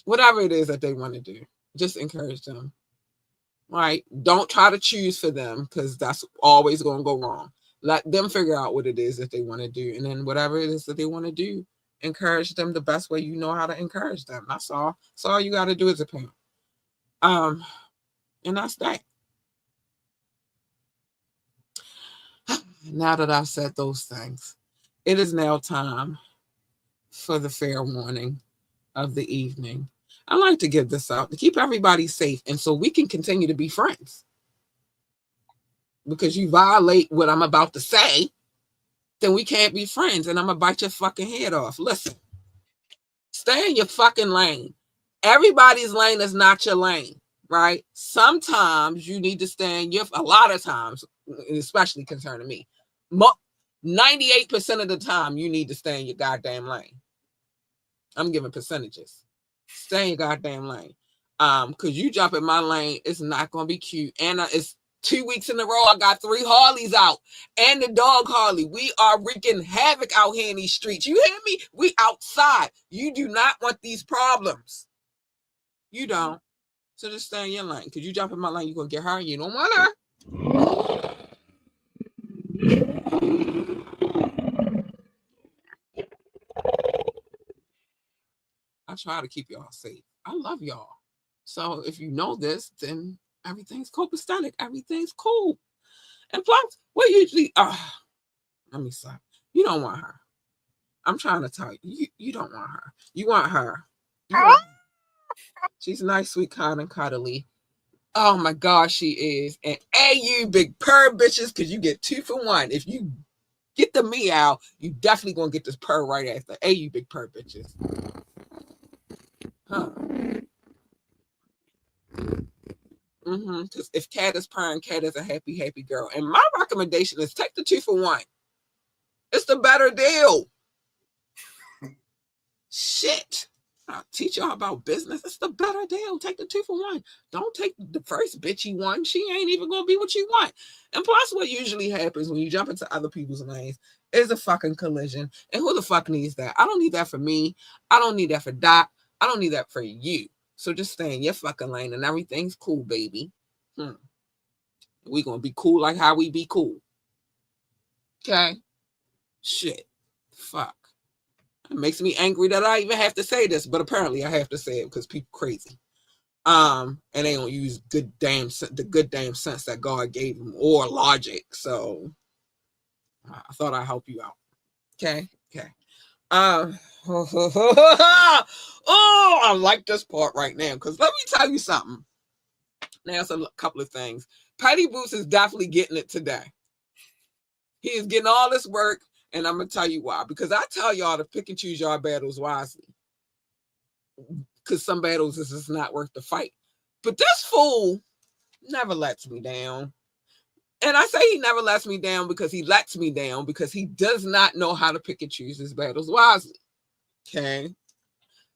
whatever it is that they want to do, just encourage them. Right? Don't try to choose for them because that's always going to go wrong. Let them figure out what it is that they want to do, and then whatever it is that they want to do, encourage them the best way you know how to encourage them. That's all. That's all you got to do as a parent. And that's that. Now that I've said those things, it is now time for the fair warning of the evening. I like to give this out to keep everybody safe and so we can continue to be friends. Because you violate what I'm about to say, then we can't be friends and I'm going to bite your fucking head off. Listen, stay in your fucking lane. Everybody's lane is not your lane, right? Sometimes you need to stay in a lot of times, especially concerning me, 98% of the time you need to stay in your goddamn lane. I'm giving percentages. Stay in your goddamn lane. Because you jump in my lane, it's not going to be cute. And it's 2 weeks in a row, I got 3 Harleys out. And the dog Harley. We are wreaking havoc out here in these streets. You hear me? We outside. You do not want these problems. You don't. So just stay in your lane. Because you jump in my lane, you're going to get her. You don't want her. I try to keep y'all safe. I love y'all. So if you know this, then everything's copacetic. Everything's cool. And plus, we usually, let me stop. You don't want her. I'm trying to tell you, you don't want her. You want her. She's nice, sweet, kind, and cuddly. Oh my gosh, she is. And you big purr bitches, because you get 2 for 1. If you get the meow, you definitely gonna get this purr right after. You big purr bitches. Huh. Because if Cat is purring, Cat is a happy, happy girl. And my recommendation is take the 2 for 1. It's the better deal. Shit. I'll teach y'all about business. It's the better deal. Take the 2 for 1. Don't take the first bitchy one. She ain't even going to be what you want. And plus, what usually happens when you jump into other people's lanes is a fucking collision. And who the fuck needs that? I don't need that for me. I don't need that for Doc. I don't need that for you. So just stay in your fucking lane and everything's cool, baby. We going to be cool like how we be cool. Okay? Shit. Fuck. It makes me angry that I even have to say this, but apparently I have to say it because people crazy. And they don't use the good damn sense that God gave them or logic. So I thought I'd help you out. Okay. Oh, I like this part right now because let me tell you something. Now it's a couple of things. Petty Boots is definitely getting it today. He is getting all this work. And I'm going to tell you why. Because I tell y'all to pick and choose your battles wisely. Because some battles is just not worth the fight. But this fool never lets me down. And I say he never lets me down because he lets me down because he does not know how to pick and choose his battles wisely. Okay?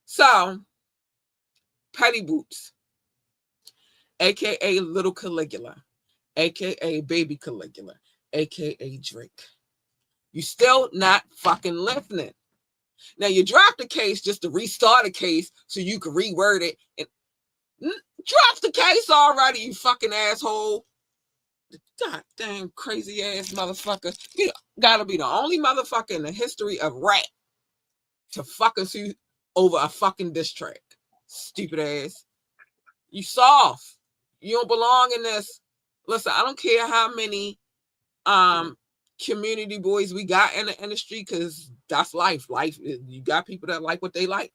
So, Petty Boots, a.k.a. Little Caligula, a.k.a. Baby Caligula, a.k.a. Drake. You still not fucking listening. Now you dropped the case just to restart a case so you can reword it. And drop the case already, you fucking asshole. God damn crazy ass motherfucker. You gotta be the only motherfucker in the history of rap to fucking sue over a fucking diss track. Stupid ass. You soft. You don't belong in this. Listen, I don't care how many community boys we got in the industry, because that's life. Life, you got people that like what they like.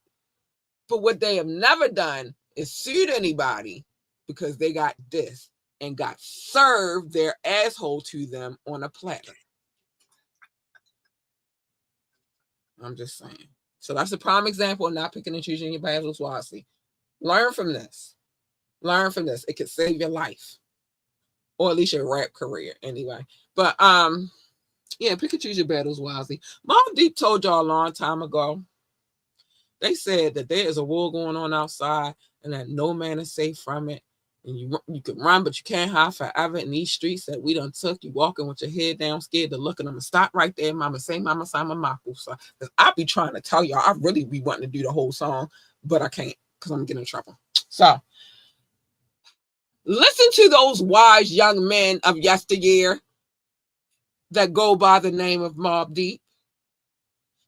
But what they have never done is sued anybody because they got dissed and got served their asshole to them on a platter. I'm just saying. So that's a prime example of not picking and choosing your battles wisely. Learn from this. Learn from this. It could save your life, or at least your rap career, anyway. But yeah, pick and choose your battles wisely. Mobb Deep told y'all a long time ago. They said that there is a war going on outside, and that no man is safe from it. And you can run, but you can't hide forever in these streets that we done took. You walking with your head down, scared to look at them. And stop right there, mama. Say, mama, Simon Mapu. Because I be trying to tell y'all, I really be wanting to do the whole song, but I can't because I'm getting in trouble. So listen to those wise young men of yesteryear that go by the name of Mobb Deep,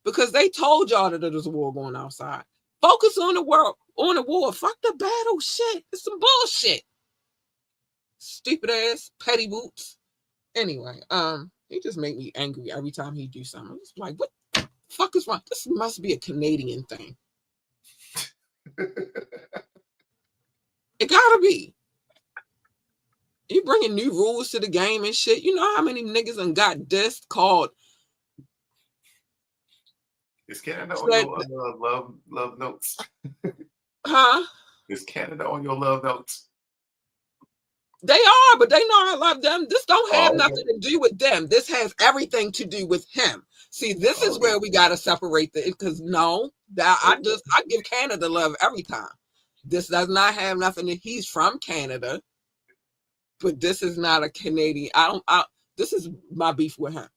because they told y'all that there's a war going outside. Focus on the world, on the war. Fuck the battle shit. It's some bullshit. Stupid ass petty boots. Anyway, he just make me angry every time he do something. It's like, what the fuck is wrong? This must be a Canadian thing. It gotta be. You bringing new rules to the game and shit. You know how many niggas done got dissed called? Is Canada on your love notes? Huh? Is Canada on your love notes? They are, but they know I love them. This don't have nothing to do with them. This has everything to do with him. See, this is where we gotta separate because I give Canada love every time. This does not have nothing to. He's from Canada, but this is not a Canadian. This is my beef with him.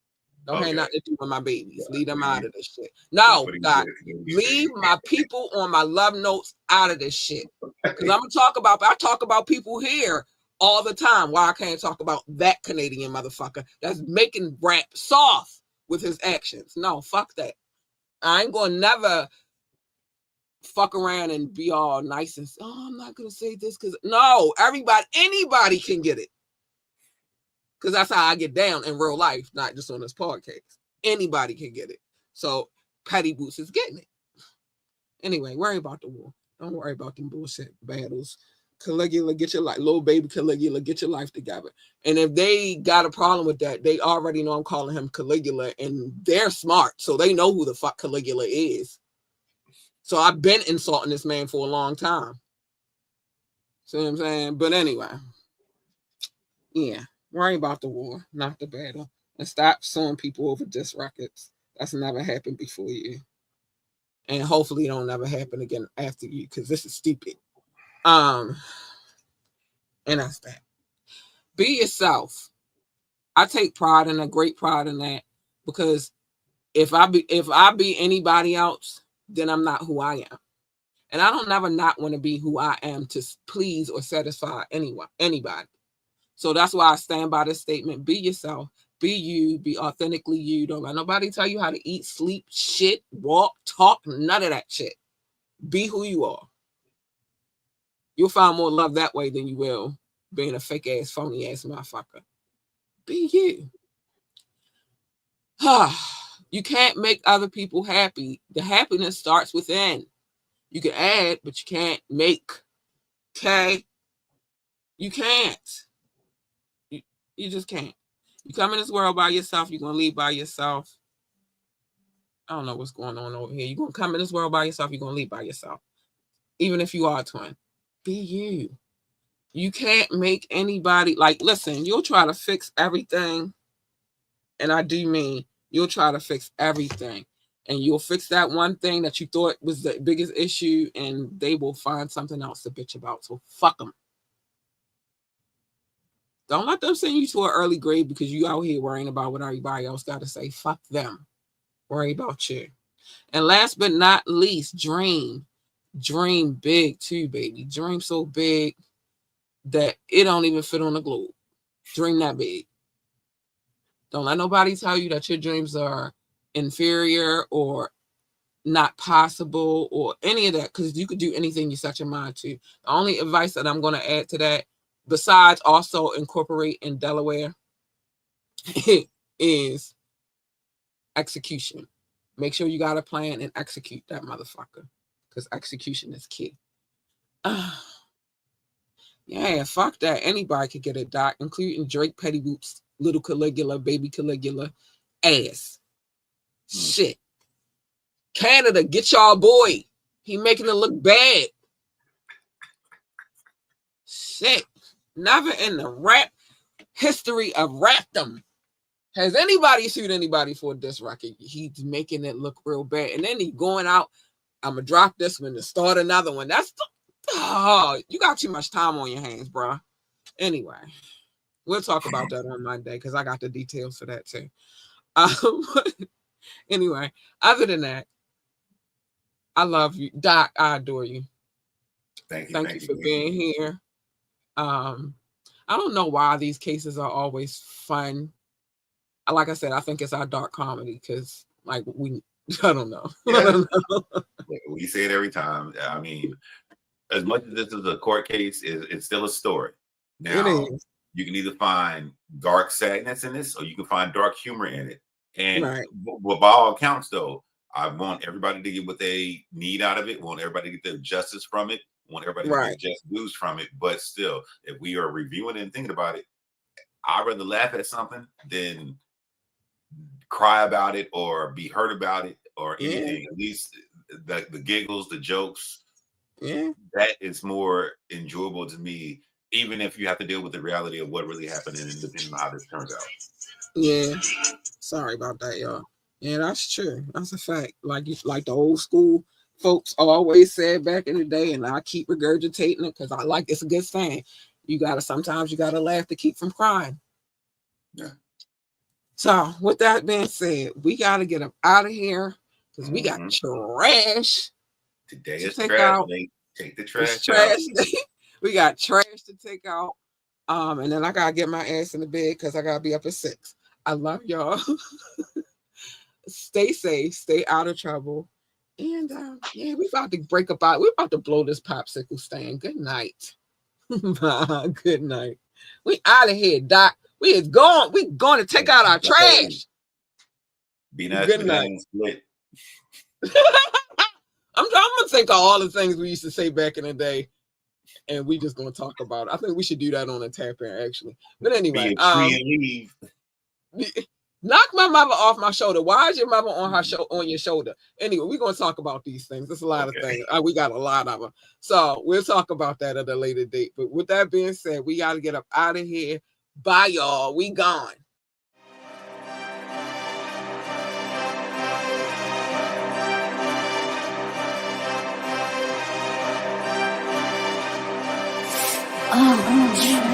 Don't have nothing to do with my babies. Leave them out of this shit. No, God, leave my people on my love notes out of this shit. Because I talk about people here all the time. Why I can't talk about that Canadian motherfucker that's making rap soft with his actions. No, fuck that. I ain't gonna never fuck around and be all nice and I'm not gonna say this because anybody can get it. Because that's how I get down in real life, not just on this podcast. Anybody can get it. So Patty Boots is getting it. Anyway, worry about the war. Don't worry about them bullshit battles. Caligula, get your life. Little baby Caligula, get your life together. And if they got a problem with that, they already know I'm calling him Caligula, and they're smart, so they know who the fuck Caligula is. So I've been insulting this man for a long time. See what I'm saying? But anyway, yeah. Worry about the war, not the battle. And stop suing people over diss records. That's never happened before you. And hopefully it don't never happen again after you, because this is stupid. And that's that. Be yourself. I take pride in great pride in that, because if I be anybody else, then I'm not who I am. And I don't never not want to be who I am to please or satisfy anybody. So that's why I stand by this statement. Be yourself. Be you. Be authentically you. Don't let nobody tell you how to eat, sleep, shit, walk, talk, none of that shit. Be who you are. You'll find more love that way than you will being a fake ass, phony ass motherfucker. Be you. You can't make other people happy. The happiness starts within. You can add, but you can't make. Okay? You can't. You just can't. You come in this world by yourself, you're going to leave by yourself. I don't know what's going on over here. You're going to come in this world by yourself, you're going to leave by yourself. Even if you are a twin. Be you. You can't make anybody, listen, you'll try to fix everything. And I do mean, you'll try to fix everything. And you'll fix that one thing that you thought was the biggest issue, and they will find something else to bitch about. So fuck them. Don't let them send you to an early grave because you out here worrying about what everybody else got to say. Fuck them. Worry about you. And last but not least, dream. Dream big too, baby. Dream so big that it don't even fit on the globe. Dream that big. Don't let nobody tell you that your dreams are inferior or not possible or any of that, because you could do anything you set your mind to. The only advice that I'm going to add to that, besides also incorporate in Delaware, is execution. Make sure you got a plan and execute that motherfucker, because execution is key. Yeah, fuck that. Anybody could get it, Doc, including Drake, Petty Boots, Little Caligula, Baby Caligula, ass. Shit. Canada, get y'all boy. He making it look bad. Shit. Never in the rap history of rapdom has anybody sued anybody for this record. He's making it look real bad. And then he going out, I'm going to drop this one to start another one. You got too much time on your hands, bro. Anyway, we'll talk about that on Monday because I got the details for that too. Anyway, other than that, I love you, Doc. I adore you. Thank you for being here. I don't know why these cases are always fun. Like I said, I think it's our dark comedy because, like, I don't know. Yeah. I don't know. We say it every time. I mean, as much as this is a court case, it's still a story. Now, you can either find dark sadness in this, or you can find dark humor in it. And by all accounts, though, I want everybody to get what they need out of it. I want everybody to get their justice from it. I want everybody to get their just dues from it. But still, if we are reviewing it and thinking about it, I'd rather laugh at something than cry about it or be hurt about it or anything. At least the giggles, the jokes, that is more enjoyable to me, even if you have to deal with the reality of what really happened and depending on how this turns out. Yeah. Sorry about that, y'all. Yeah, that's true. That's a fact. Like the old school folks always said back in the day, and I keep regurgitating it because I like it's a good saying. Sometimes you gotta laugh to keep from crying. Yeah. So with that being said, we gotta get up out of here because we got trash. Today is trash day. Take the trash out. We got trash to take out. And then I gotta get my ass in the bed because I gotta be up at 6. I love y'all. Stay safe, stay out of trouble. And we about to break up out. We're about to blow this popsicle stand. Good night. Good night. We out of here, Doc. We going to take out our trash. Be nice. Good night. I'm gonna think of all the things we used to say back in the day, and we just gonna talk about it. I think we should do that on a tap in actually. But anyway, knock my mother off my shoulder. Why is your mother on your shoulder? Anyway, we're gonna talk about these things. There's a lot of things. We got a lot of them. So we'll talk about that at a later date. But with that being said, we gotta get up out of here. Bye, y'all. We gone. Oh,